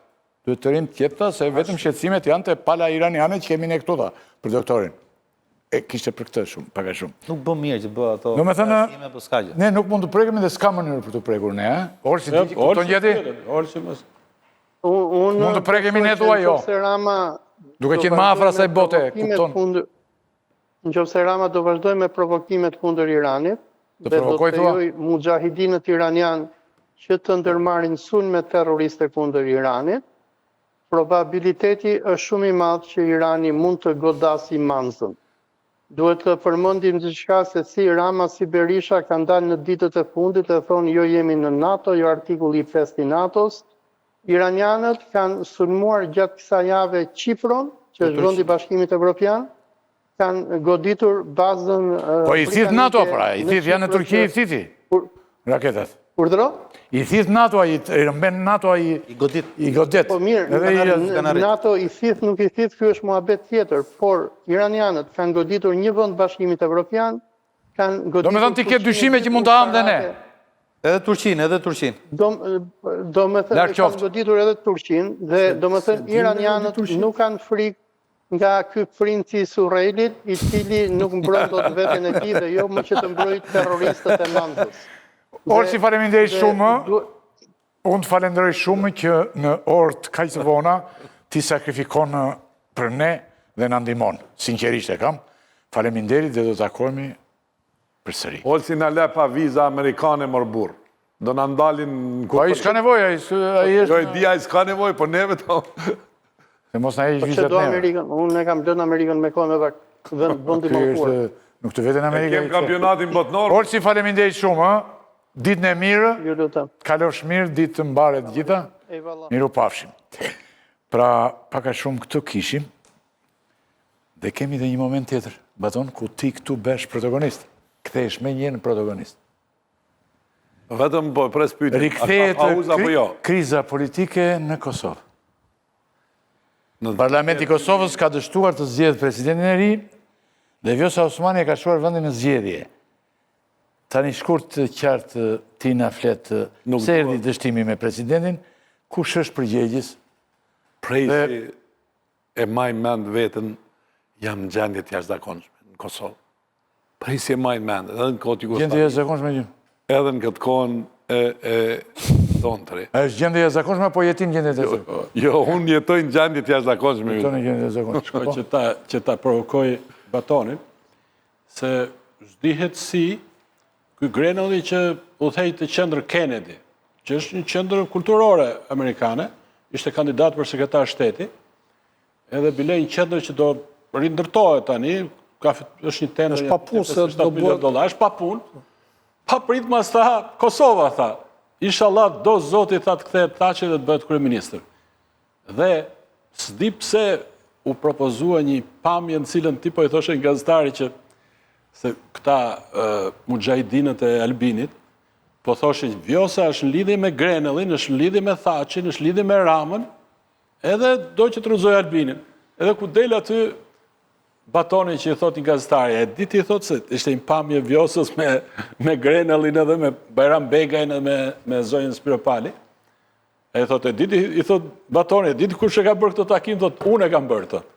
Duhet të rim të qetë, se vetëm shqetësimet janë të pala iraniane që kemi ne këtu tha, për doktorin. E kishte për këtë shumë, paka shumë. Nuk bën mirë që bëhet ato. Do me thënë, po s'ka gjë. ne nuk mund të prekemi dhe s'ka mënyrë për të prekur ne, ha? Orë si ti, kupton gjeti? Mund të prekemi ne thua jo. Duke qenë ma afra asaj bote, kupton? Nëse Rama do vazhdoj me provokimet kundër Iranit, dhe do të krijoj mujahidinët iranian që të ndërmarrin sulme terroriste kundër Iranit, probabiliteti është shumë i madh që Irani mund të godasi Manzën. Duhet të përmendim diçka se si Rama si Berisha kanë dalë në ditët e fundit dhe thonë jo jemi në NATO, jo artikulli 5 i NATO-s. Iranianët kanë sulmuar gjatë kësaj jave Çipron, që është vendi i Bashkimit Evropian, kanë goditur bazën... Po i thith NATO, pra, i thith janë në Turqi i thithi raketat. Urdhëro? I thith NATO, i rëmben NATO, i godet. Po mirë, NATO i thith, nuk i thith, kjo është muhabet tjetër, por iranianët kanë goditur një vend Bashkimit Evropian, kanë goditur... Do me thënë ti ke dyshime që mund të hamë dhe ne. Edhe Turqinë. Do me thënë kanë goditur edhe Turqinë, dhe do me thënë iranianët nuk kanë frikë nga ky princi Surrejlit, i cili nuk mbron dot veten e tij dhe jo më që të mbrojë terroristët e Manzës. Orsi faleminderit shumë, unë të falenderoj shumë që në orët kaq të vona ti sakrifikon për ne dhe na ndihmon. Sinqerisht e kam. Faleminderit dhe do të takohemi përsëri. Olsi na le pa viza amerikane mor burr. do në ndalin... Po ai s'ka nevojë, ai është... Jo, e di, ai s'ka nevojë, po neve to... Se mos na heq Po që vizat do neve. Amerikën, unë e kam lënë Amerikën me kohën edhe vendi Ky malkuar. është nuk të vetën Amerikë. Kem kampionatin botnor. Olsi, faleminderit shumë, ha. Ditën e mirë, Ju lutem. kalosh mirë, ditë të mbaret gjitha. Eyvallah. Miru pafshim. Pra, paka shumë këtu kishim, dhe kemi dhe një moment tjetër, baton, ku ti këtu besh protagonist. Kthehesh me njërë në protagonist. Vetëm po pres pyetje. Rikthehet Pauza apo jo? kriza politike në Kosovë. Parlamenti i Kosovës ka dështuar të zgjedhë presidentin e ri, dhe Vjosa Osmani e ka shuar vendin në zgjedhje. Tani shkurt të qartë ti na flet se erdhi dështimi me presidentin, kush është përgjegjës? Prejsi e maj mend vetën, jam në gjendje të jashtëzakonshme në Kosovë. Prejsi e maj mend, edhe në kohët Gjendje Jugosllavi. e zakonshme gjë. Edhe në këtë kohën e tontëri. A është gjendje e zakonshme apo jetin gjendje e zakonshme? Jo, unë jetoj në gjendje të jashtëzakonshme. Jeton në gjendje e zakonshme. Shkoj që ta provokoj Batonin, se zdihet si ky Grenelli që udhej të qendrë Kennedy, që është një qendrë kulturore amerikane, ishte kandidat për sekretar shteti, edhe bile një qendrë që do rindërtohet tani, është një tendër Është pa punë, se do $57 milion, është pa punë, pa prit mas tha, Kosova, tha, inshallah do zoti tha të kthehet Thaçi dhe të bëhet kryeministër. Dhe s'di pse u propozua një pamje në cilën ti po i thoshe një gazetari që se këta mujahidinët e Albinit, po thoshe Vjosa është në lidhje me Grenellin, është në lidhje me Thaçin, është në lidhje me Ramën, edhe do që të rrëzoj Albinin. Edhe ku del aty Batoni që i thot një gazetari, e diti i thot se ishte një pamje Vjosës me Grenellin edhe me Bajram Begajn edhe me zonjën Spiropali. E thot, i thot Batoni, diti kush e ka bërë këtë takim, thot, unë e kam bërë, thot.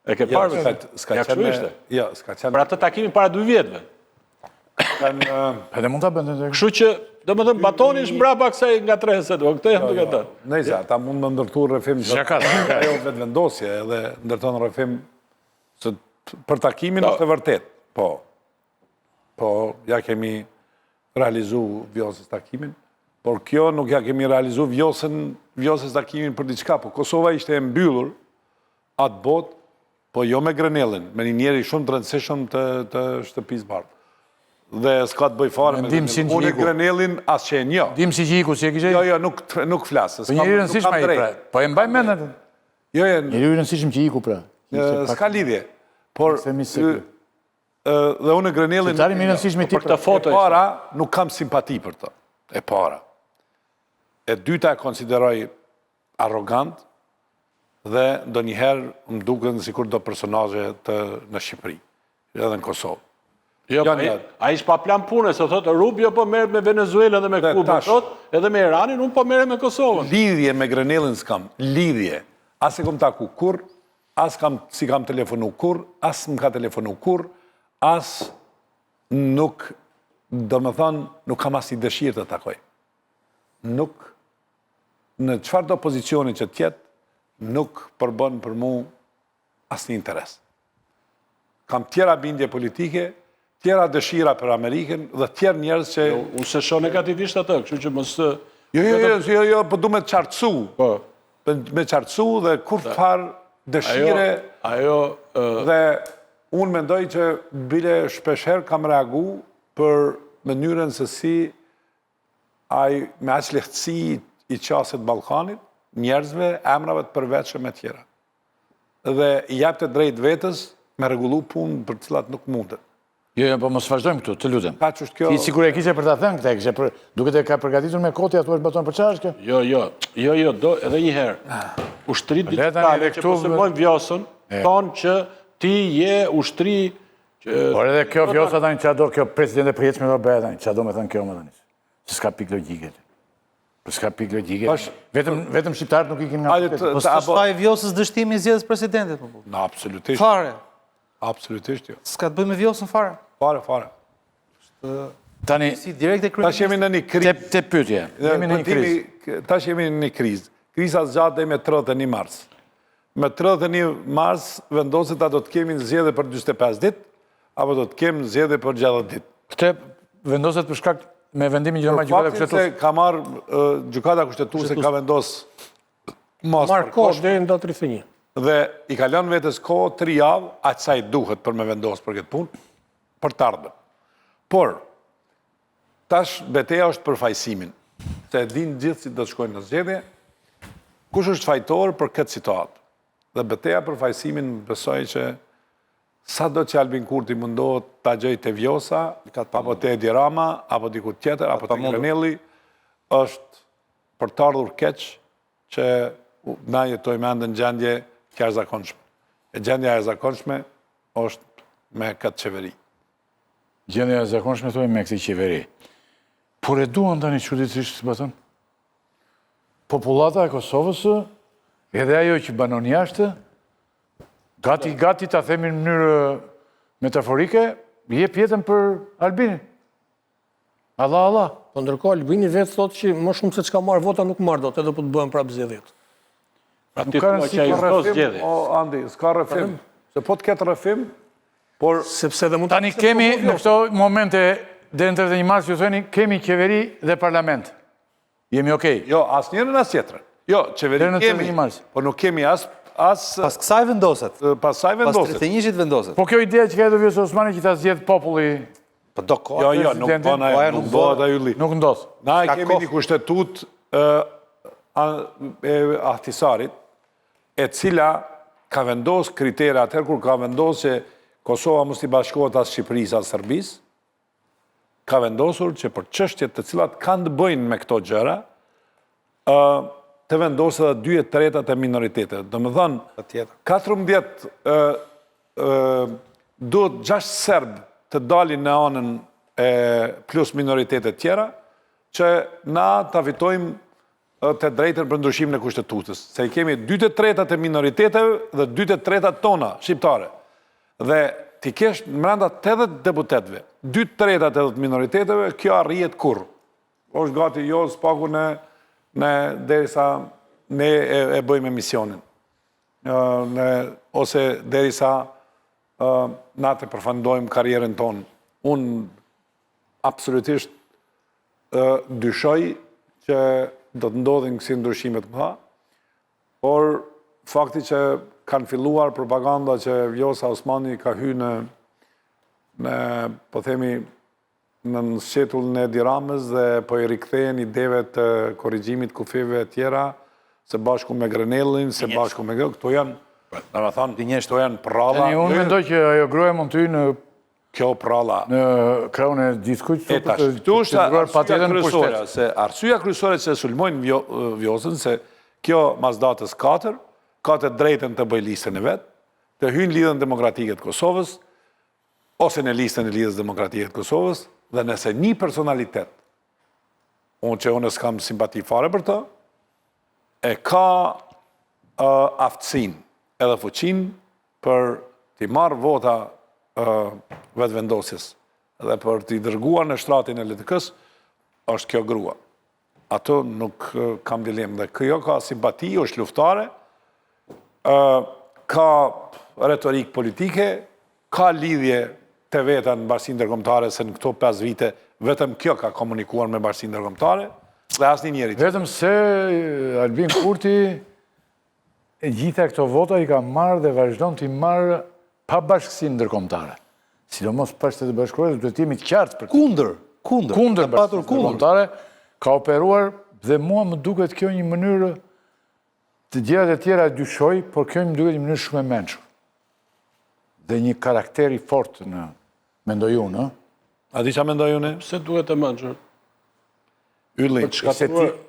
E ke parë, ja kështu ishte. Jo, s'ka qenë. Pra të takimin para 2 vjetëve. Edhe mund ta bënte të Kështu që, do më thëmë, Batoni është mbrapa kësaj nga 3 do këtë jam duke të. Nëjse, ata mund më ndërtu rrëfim ajo vetë vendosje edhe ndërton rrëfim se për takimin është e vërtet. Po, ja kemi realizu Vjosës takimin, por kjo nuk ja kemi realizu Vjosës takimin për diçka, po Kosova ishte e mbyllur atë botë, po jo me Grenellin, me një njeri shumë të rëndësishëm të shtëpisë bardhë. Dhe s'ka të bëj fare me Grenellin. Unë e Grenellin as që e njo. Dim si që iku, si e kishe? Jo, nuk flasë. Po njëri rëndësishme ai pra. Po e mbaj mend. Jo, Njëri rëndësishëm që iku pra. s'ka lidhje. Por, dhe unë e Grenellin... Qytetari më i rëndësishëm i Për këtë foto E para, nuk kam simpati për të. E para. E dyta e konsideroj arrogant dhe do njëherë më duken sikur do personazhe në Shqipëri, edhe në Kosovë. Jo, a ishtë pa plan pune, se thotë, Rubio po merret me Venezuela dhe me Kuba, edhe me Iranin, unë po merret me Kosovën. Lidhje me Grenellin s'kam, lidhje. As e kom taku kur, as si kam telefonu kur, as më ka telefonu kur, as nuk, do më thonë, nuk kam as i dëshirë të takoj. Nuk, në çfarë do pozicioni që tjetë, nuk përbën për mu as një interes. Kam tjera bindje politike, tjera dëshira për Amerikën dhe tjerë njerëz që... Unë se shoh negativisht atë, kështu që mos... Jo, po du me të qartësu. Me qartësu dhe kur farë dëshire... Dhe unë mendoj që bile shpesher kam reagu për mënyrën se si me aq lehtësi i qaset Ballkanit, njerëzve, emrave të përveçshëm e tjera. Dhe i jap të drejt vetës me rregullu punë për të cilat nuk mundet. Jo, po mos vazhdojmë këtu, të lutem. Ka që është kjo... Ti sikur e kishe për ta thënë këtë, duket e ka përgatitur me koti, ato është Baton për çfarë është kjo? Jo, do edhe një herë. Ushtrit digjitale që posulmojnë Vjosën, thonë që ti je ushtri... Por edhe kjo Vjosa tani çfarë do kjo presidente përjetshme do bëhet tani, çfarë do me thënë kjo më tani? Se s'ka pikë logjike. Po s'ka pikë logjike. Vetëm shqiptarët nuk ikin nga... Po s'ka e Vjosës dështimi i zgjedhjes presidentit, po. Në absolutisht. Fare. Absolutisht jo. S'ka të bëjë me Vjosën fare. Fare. Tani, Si direkt e tash jemi në një krizë. te pyetja, jemi në një krizë. Tash jemi në një krizë. Kriza zgjat deri me 31 mars. Me 31 mars vendoset a do të kemi zgjedhje për 45 ditë apo do të kemi zgjedhje për 60 ditë. Këtë vendoset për shkak me vendimin që gjykata Faktin se kushtetuese. ka marrë gjykata kushtetuese ka vendos mos Marrë kohë deri në datë 31. dhe i ka lënë vetes kohë 3 javë, aq sa i duhet për me vendos për këtë punë, për të ardhmen. Por tash betejë është për fajsimin. Se e din gjithë si do të shkojnë në zgjedhje, kush është fajtor për këtë situatë. Dhe betejë për fajsimin besoj që sa do që Albin Kurti mundohet ta gjej te Vjosa, apo te Edi Rama, apo diku tjetër, apo te Grenelli, është për të ardhur keq që na jetojmë ende në gjendje të jashtëzakonshme. E gjendja e jashtëzakonshme është me këtë qeveri. Gjendja e zakonshme thoi me këtë qeveri. Por e duan tani çuditërisht, si thon. Popullata e Kosovës, edhe ajo që banon jashtë, gati ta themi në mënyrë metaforike, jep jetën për Albinin. Allah. Po ndërkohë Albini vetë thotë që më shumë se çka marr vota nuk marr dot, edhe po të bëhen prapë zgjedhjet. Aty thua që ai do zgjedhje. O Andi, s'ka rrëfim. Se po të ketë rrëfim, por Sepse dhe mund Tani kemi në këto momente deri në 31 mars, ju thoni, kemi qeveri dhe parlament. Jemi okej. jo asnjërin as tjetrën. Jo, qeveri Deri në kemi, 31 mars. por nuk kemi as Pas kësaj vendoset. pasaj Pas vendoset. 31-shit vendoset. Po kjo ideja që ka edhe Vjosa Osmani që ta zgjedh populli, Po do kohë. Jo, nuk bën ajo, nuk bëhet ajo yli. nuk ndodh. Na e Ka kemi kohë. një kushtetut e Ahtisarit, e cila ka vendos kritere atëherë kur ka vendos që Kosova mos i bashkohet as Shqipërisë as Serbisë, ka vendosur që për çështjet të cilat kanë të bëjnë me këto gjëra, të vendosë edhe 2/3 e minoriteteve. Do më thënë, 14 duhet 6 serbë të dalin në anën plus minoritetet tjera, që na ta fitojmë të drejtën për ndryshimin e kushtetutës. Se i kemi 2/3 e minoriteteve dhe 2/3 tona shqiptare. Dhe ti kesh në brenda 80 deputetëve, 2/3 e minoriteteve, kjo arrijet kur. është gati jo s'paku në derisa ne e bëjmë emisionin. Ose derisa na të përfundojmë karrierën tonë. Unë absolutisht dyshoj që do të ndodhin kësi ndryshimet mëdha, por fakti që kanë filluar propaganda që Vjosa Osmani ka hyrë në po themi, në sqetullin e Edi Ramës dhe po i rikthehen ideve të korrigjimit kufeve e tjera, se bashku me Grenellin, se bashku me këto janë, në më thonë, këto janë pralla. Tani, unë mendoj që ajo gruaja mund të hyjë në kjo pralla. Në krahun e diskut, E tash, këtu është arsyeja kryesore që sulmojnë Vjosën, se kjo mas datës 4, ka të drejtën të bëj listën e vetë, të hynë lidhën demokratike të Kosovës, ose në listën e lidhës demokratike të Kosovës, dhe nëse një personalitet, që unë s'kam simpati fare për të, e ka aftësin edhe fuqin për t'i marrë vota vetë vendosjes dhe për t'i dërguar në shtratin e LDK-s, është kjo grua. Ato nuk kam dilem dhe kjo ka simpati, është luftare, ka retorik politike, ka lidhje të veta në Bashkinë Ndërkombëtare, se në këto 5 vite vetëm kjo ka komunikuar me Bashkinë Ndërkombëtare dhe asnjë njeri. Vetëm se Albin Kurti e gjitha këto vota i ka marrë dhe vazhdon t'i marrë pa Bashkinë Ndërkombëtare. Sidomos pa Shtetet e Bashkuara, duhet të jemi të qartë për Kundër Bashkinë Ndërkombëtare, ka operuar dhe mua më duket kjo një mënyrë, të gjërat e tjera e dyshoj, por kjo më duket një mënyrë shumë e mençur. Dhe një karakteri fort në mendoj unë, A di qa mendoj unë? Se duhet të mençur. Ylli.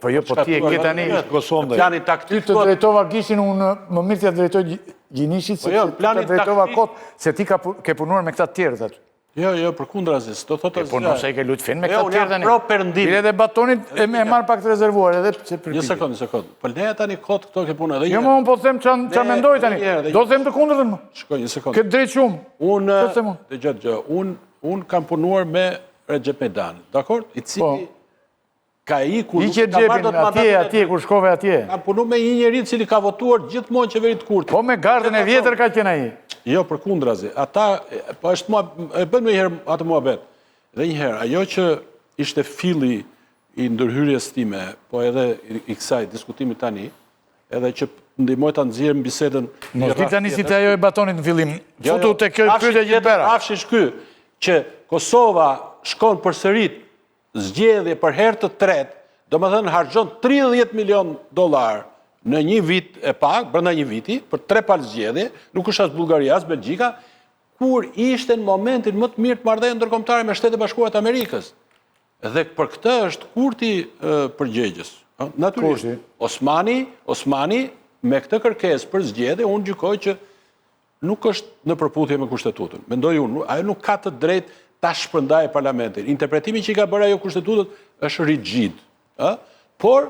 Po jo, po ti e ke tani. Plani taktik. Ty të drejtova Gishin, unë më mirë t'ja drejtoj Gjinishit, se ti të drejtova kot, se ti ke punuar me këta të tjerët aty. Jo, përkundrazi, do thotë Po nëse i ke luajtur fen me këta të tjerë tani. Pro perëndim. Bile dhe batonit e marr pak të rezervuar edhe pse për. Një sekond. Po leja tani kot këto ke punë edhe. Jo, më unë po them ç'a mendoj tani. Do them të kundërtën më. Shikoj një sekond. Ke drejt shumë. Unë kam punuar me Recep Medan, dakor? I cili ka ikur. Iqe xhepin atje kur shkove atje. Kam punuar me një njeri i cili ka votuar gjithmonë qeverit Kurti. Po me gardën e vjetër ka qenë ai. Jo, përkundrazi. Ata, po është mua, e bën me njëherë atë muhabet. Dhe njëherë, ajo që ishte filli i ndërhyrjes time, po edhe i kësaj diskutimit tani, edhe që ndihmoj ta nxjerrim bisedën. Mos di tani si te ajo e batonit në fillim. Futu te kjo pyetje gjithë bera. Rafshish ky që Kosova shkon përsërit zgjedhje për herë të tretë, domethënë harxhon $30 milion në një vit e pak, brenda një viti, për 3 palë zgjedhje, nuk është as Bullgaria, as Belgjika, kur ishte në momentin më të mirë të marrëdhënieve ndërkombëtare me Shtetet Bashkuara të Amerikës. Dhe për këtë është Kurti përgjegjës. Natyrisht, Osmani me këtë kërkesë për zgjedhje, unë gjykoj që nuk është në përputhje me kushtetutën. Mendoj unë, ajo nuk ka të drejtë ta shpërndajë parlamentin. Interpretimi që i ka bërë ajo kushtetutët është rigjid. Por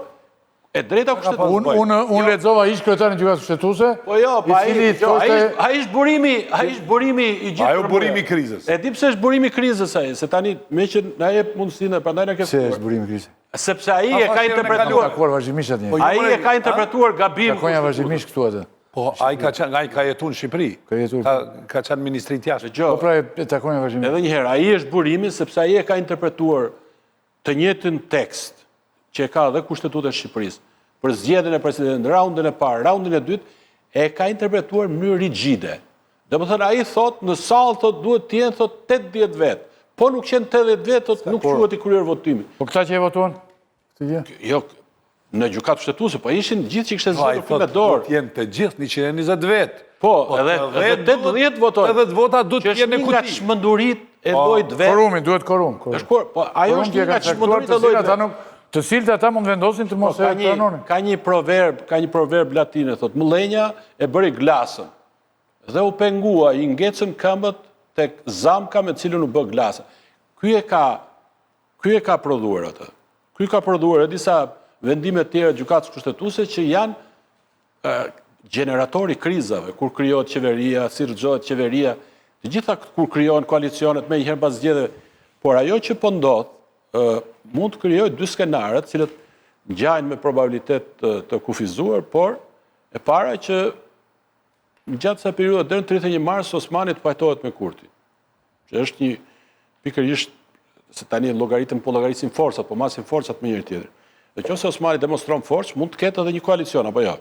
e drejta kushtetutës. Unë lexova ish kryetarin e gjykatës kushtetuese. Po jo, ai është burimi i gjithë. Ajo burimi i krizës. E di pse është burimi i krizës ai, se tani me që na jep mundësinë, prandaj na ke. Se është burimi i krizës. Sepse ai e ka interpretuar. Vazhdimisht atje. Ai e ka interpretuar gabim. Takonja vazhdimisht këtu atë. Po, ai ka jetuar në Shqipëri. Ka qenë ministri i jashtë. Po pra e takonja vazhdimisht. Edhe një herë, ai është burimi sepse ai e ka interpretuar të njëjtin tekst që e ka dhe Kushtetuta e Shqipërisë për zgjedhjen e presidentit, raundin e parë, raundin e dytë, e ka interpretuar në mënyrë rigjide. Domethënë ai thot në sallë thot duhet të jenë thot 80 vet. Po nuk qenë 80 vet, thot nuk quhet i kryer votimi. Po këta që e votuan? Jo, në gjykatë kushtetuese, po ishin gjithë që kishte zgjedhur me dorë. Të jenë të gjithë 120 vet. Po, edhe 80 votojnë. 80 vota duhet të jenë në kuti. Që çmendurit e llojit vet. Korumi, duhet korum. Po, ajo është nga çmendurit e llojit vet. Të cilët ata mund vendosin të mos e pranonin. Ka një proverb latin, thot, mëllenja e bëri glasën. Dhe u pengua, i ngecën këmbët tek zamka me cilën u bë glasa. Ky e ka prodhuar atë. Ky ka prodhuar disa vendime të tjera gjykatës kushtetuese që janë generatori krizave, kur krijohet qeveria, si rrëzohet qeveria, të gjitha kur krijohen koalicionet me njëherë pas zgjedhjeve. Por ajo që po ndodh mund të krijojë 2 skenarët, cilët ngjajnë me probabilitet të kufizuar, por e para që gjatë kësaj periudhe deri në 31 mars Osmani të pajtohet me Kurti. Që është një pikërisht se tani po llogarisim forcat, po masin forcat me njëri tjetrin. Dhe nëse Osmani demonstron forcë, mund të ketë edhe një koalicion apo jo.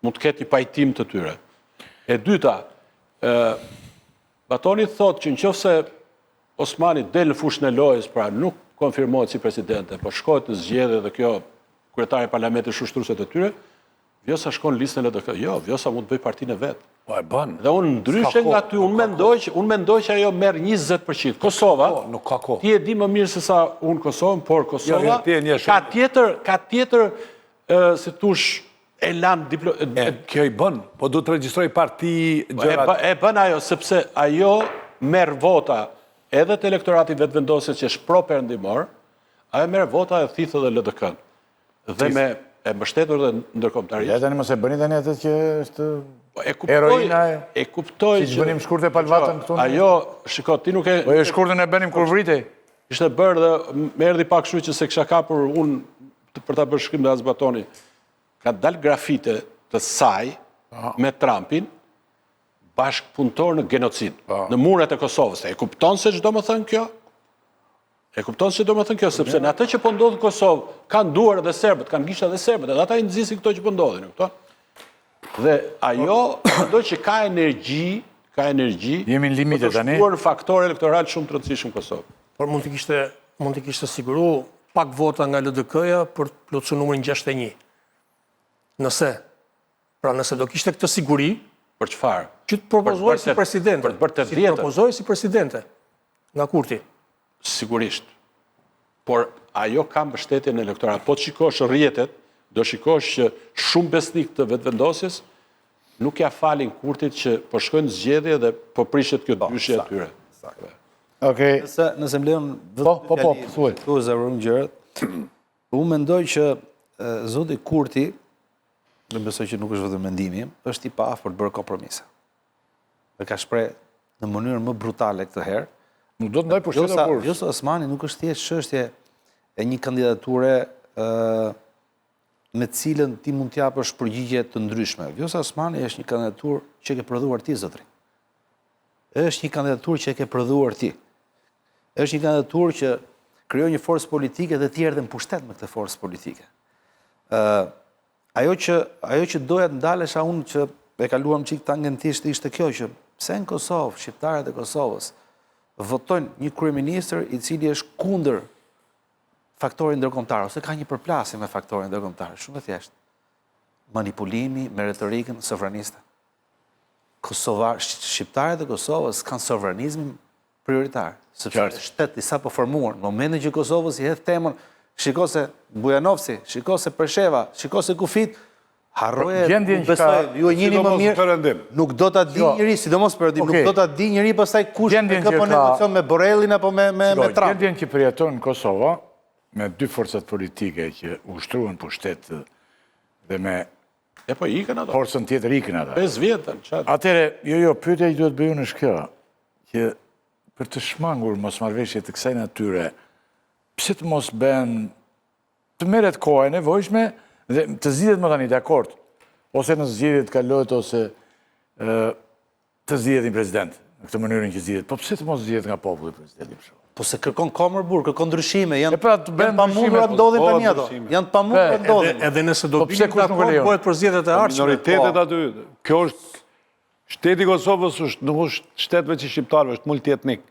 Mund të ketë një pajtim të tyre. E dyta, Batoni thotë që nëse Osmani del në fushën e lojës, pra nuk konfirmohet si presidente, po shkohet në zgjedhje dhe kjo kryetari i parlamentit shushtruse të tyre, Vjosa shkon listën e LDK. Jo, Vjosa mund të bëj partinë e vet. Po e bën. Dhe unë ndryshe nga ty, unë mendoj që ajo merr 20%. Kosova, nuk ka kohë. Ti e di më mirë se sa unë Kosovën, por Kosova ka tjetër si tush elan kjo i bën, po du të regjistroj parti gjërat. E bën ajo, sepse ajo merr vota edhe të elektorati vetëvendosjes që është pro-perëndimor, ajo merr vota e thithë dhe LDK-n. Dhe me e mbështetur dhe ndërkombëtarisht. Ja tani mos e bëni tani atë që është heroina. E kuptoj që bënim shkurt e palvatën këtu. Ajo, shiko, ti nuk e Po e shkurtën e bënim kur vritej. Ishte bërë dhe më erdhi pak kështu që se kisha kapur unë për ta bërë shkrim dhe Azbatoni. Ka dalë grafite të saj me Trumpin bashkëpunëtor në genocid, në muret e Kosovës. E kupton se ç'do të thënë kjo? E kupton se do më thënë kjo, sepse në atë që po ndodhë në Kosovë, kanë duar edhe serbët, kanë gishta edhe serbët, edhe ata i nxjisin këto që po ndodhin, kupton? Dhe ajo, do që ka energji, jemi në limite tani, për të shkuar në faktor elektoral shumë të rëndësishëm në Kosovë. Por mund të kishte siguru pak vota nga LDK-ja për të plotësuar numrin 61. Nëse do kishte këtë siguri, për çfarë? Që të propozoj si presidente. Për të bërë të Si të propozoj si presidente nga Kurti. Sigurisht. Por ajo ka mbështetje në elektorat. Po të shikosh rrjetet, do shikosh që shumë besnik të vetëvendosjes nuk ja falin Kurtit që po shkojnë zgjedhje dhe po prishet kjo dyshje e tyre. Okej. Nëse më lejon thuaj. Tu zërum gjërat. Unë mendoj që zoti Kurti, dhe besoj që nuk është vetëm mendimi, është i paaftë për të bërë kompromise. Dhe ka shpreh në mënyrë më brutale këtë herë. Nuk do të ndaj pushtetin kur. Vjosa Osmani nuk është thjesht çështje e një kandidature me cilën ti mund të japësh përgjigje të ndryshme. Vjosa Osmani është një kandidaturë që e ke prodhuar ti, zotri. Është një kandidaturë që e ke prodhuar ti. Është një kandidaturë që krijoj një forcë politike dhe ti erdhe në pushtet me këtë forcë politike. Ajo që doja të ndalesha unë që e kaluam çik tangentisht ishte kjo që pse në Kosovë, shqiptarët e Kosovës votojnë një kryeministër i cili është kundër faktorin ndërkombëtar ose ka një përplasje me faktorin ndërkombëtar, shumë e thjeshtë. Manipulimi me retorikën sovraniste. Shqiptarët e Kosovës kanë sovranizmin prioritar, sepse shtet i sapo formuar, në momentin që Kosovës i hedh temën, shiko se Bujanovci, shiko se Presheva, shiko se Kufit, harroje, besoj, ju e njihni më mirë, nuk do ta di njëri, sidomos perëndim, nuk do ta di njëri pastaj kush ka po negocion me Borrellin apo me Trump. Gjendjen që përjeton në Kosova, me dy forcat politike që ushtruan pushtet dhe me po ikën ato. forcën tjetër ikën ata. 5 vjetën, çfarë? Atëre, pyetja që duhet bëju është kjo, që për të shmangur mosmarrëveshje të kësaj natyre, pse të mos bën të merret koha e nevojshme dhe të zgjidhet më tani dakord, ose në zgjedhje të kalohet ose të zgjedhet një president në këtë mënyrën që zgjedhet. Po pse të mos zgjedhet nga populli presidenti për shkak? Po se kërkon komërbur, kërkon ndryshime, janë të bëjnë pamundura të ndodhin tani ato. Janë të pamundura të ndodhin. Edhe nëse do bëjnë dakord, bëhet për zgjedhjet e ardhshme. Minoritetet aty, kjo është, shteti i Kosovës nuk është shtet veç i shqiptarëve, është multietnik.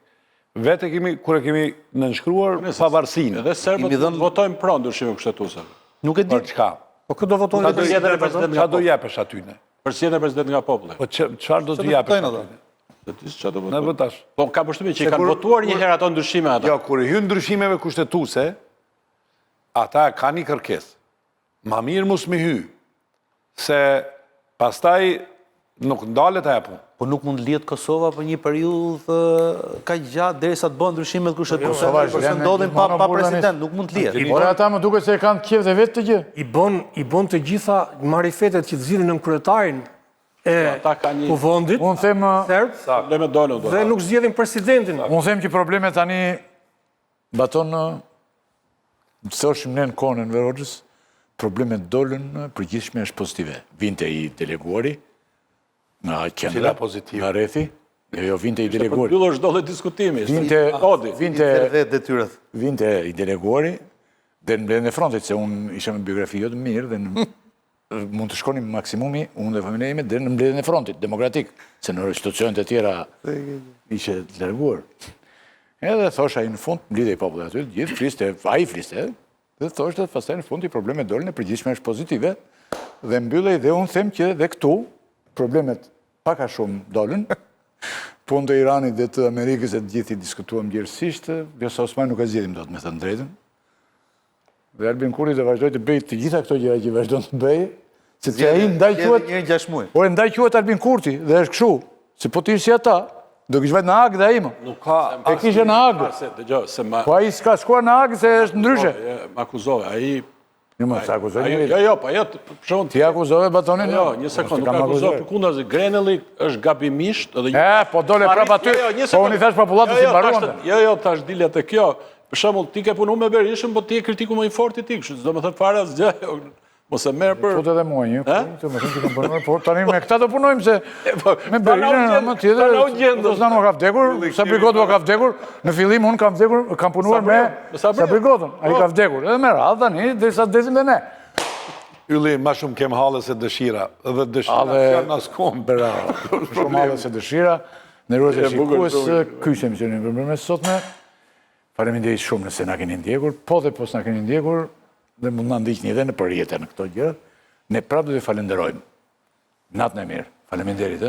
Vete kur e kemi nënshkruar pavarësinë. Edhe serbët votojnë pro ndryshime kushtetuese. Nuk e di. Për çka? Po këtë do votojnë për zgjedhjen e presidentit nga Çfarë do jepesh aty ne? Për zgjedhjen e presidentit nga populli. Po çfarë do të jepesh aty? Ne votash. Po ka përshtypjen që kanë votuar një herë ato ndryshime ata. Jo, kur i hyn ndryshimeve kushtetuese, ata kanë një kërkesë. Ma mirë mos mi hy, se pastaj nuk ndalet ajo punë. Po nuk mund lihet Kosova për një periudhë kaq gjatë derisa të bëhen ndryshimet kushtetuese, përse ndodhin pa president, nuk mund të lihet. Por ata më duket se kanë të qejf dhe vetë të gjë. I bën të gjitha marifetet që të zgjidhin në kryetarin e kuvendit. Unë them Problemet dolën. Dhe nuk zgjedhin presidentin. Unë them që problemet tani baton thoshim ne në kohën e Hoxhës, problemet dolën, përgjithshme është pozitive. Vinte i deleguari nga qendra pozitive. Nga rrethi, jo vinte i deleguari. Për është dole diskutimi. Vinte i deleguari dhe në mbledhjen e frontit, se unë isha me biografi jo të mirë dhe mund të shkonim maksimumi, unë dhe familja ime, dhe në mbledhjen e frontit, demokratik, se në institucionet e tjera ishe të larguar. Edhe thosha i në fund, mblidhe i popullit aty, gjithë fliste, a i fliste, dhe thoshte pastaj në fund i problemet dolën e përgjithshme është pozitive, dhe mbyllej dhe unë them që dhe këtu, problemet paka shumë dolën, punë të Iranit dhe të Amerikës e të gjithi diskutuam gjërësisht, Vjosa Osmani nuk e zgjedhim dot me thënë drejtën. Dhe Albin Kurri do vazhdoj të bëj të gjitha këto gjëra që vazhdon të bëj, sepse ai ndaj quhet. Po ndaj quhet Albin Kurti dhe është kështu, se po ti si ata, do kish vetë në Hag dhe ai më. Nuk ka. E kishe në Hag. Po ai s'ka shkuar në Hag se është ndryshe. Më akuzove, ai Jo, më sa akuzoj. Jo, po ajo për shkak ti akuzove Batonin? Jo, një sekondë, nuk akuzoj përkundër se Grenelli është gabimisht edhe po dole prapë aty. Po unë i thash popullatës si mbaruan. Jo, tash dilet te kjo. Për shembull, ti ke punuar me Berishën, po ti je kritiku më i fortë i tij, kështu do të thënë fare asgjë. Mos e merr për. Fut edhe mua një, po më thënë që kam punuar, po tani me këta do punojmë se me Berishën më tjetër. Do të ka vdekur, Sabri Goto ka vdekur. Në fillim unë kam vdekur, kam punuar me Sabri Goton. Ai ka vdekur. Edhe me radhë tani derisa të desim dhe ne. Ylli, ma shumë kem hallë se dëshira. Edhe dëshira janë askom. Shumë hallë se dëshira. Nderuar shikues, ky është emisioni për mëngjes sotme. Faleminderit shumë nëse na keni ndjekur, po dhe pos na keni ndjekur, dhe mund na ndiqni edhe në përjetë në këto gjëra. Ne prapë do të falenderojmë. Natën e mirë. Faleminderit,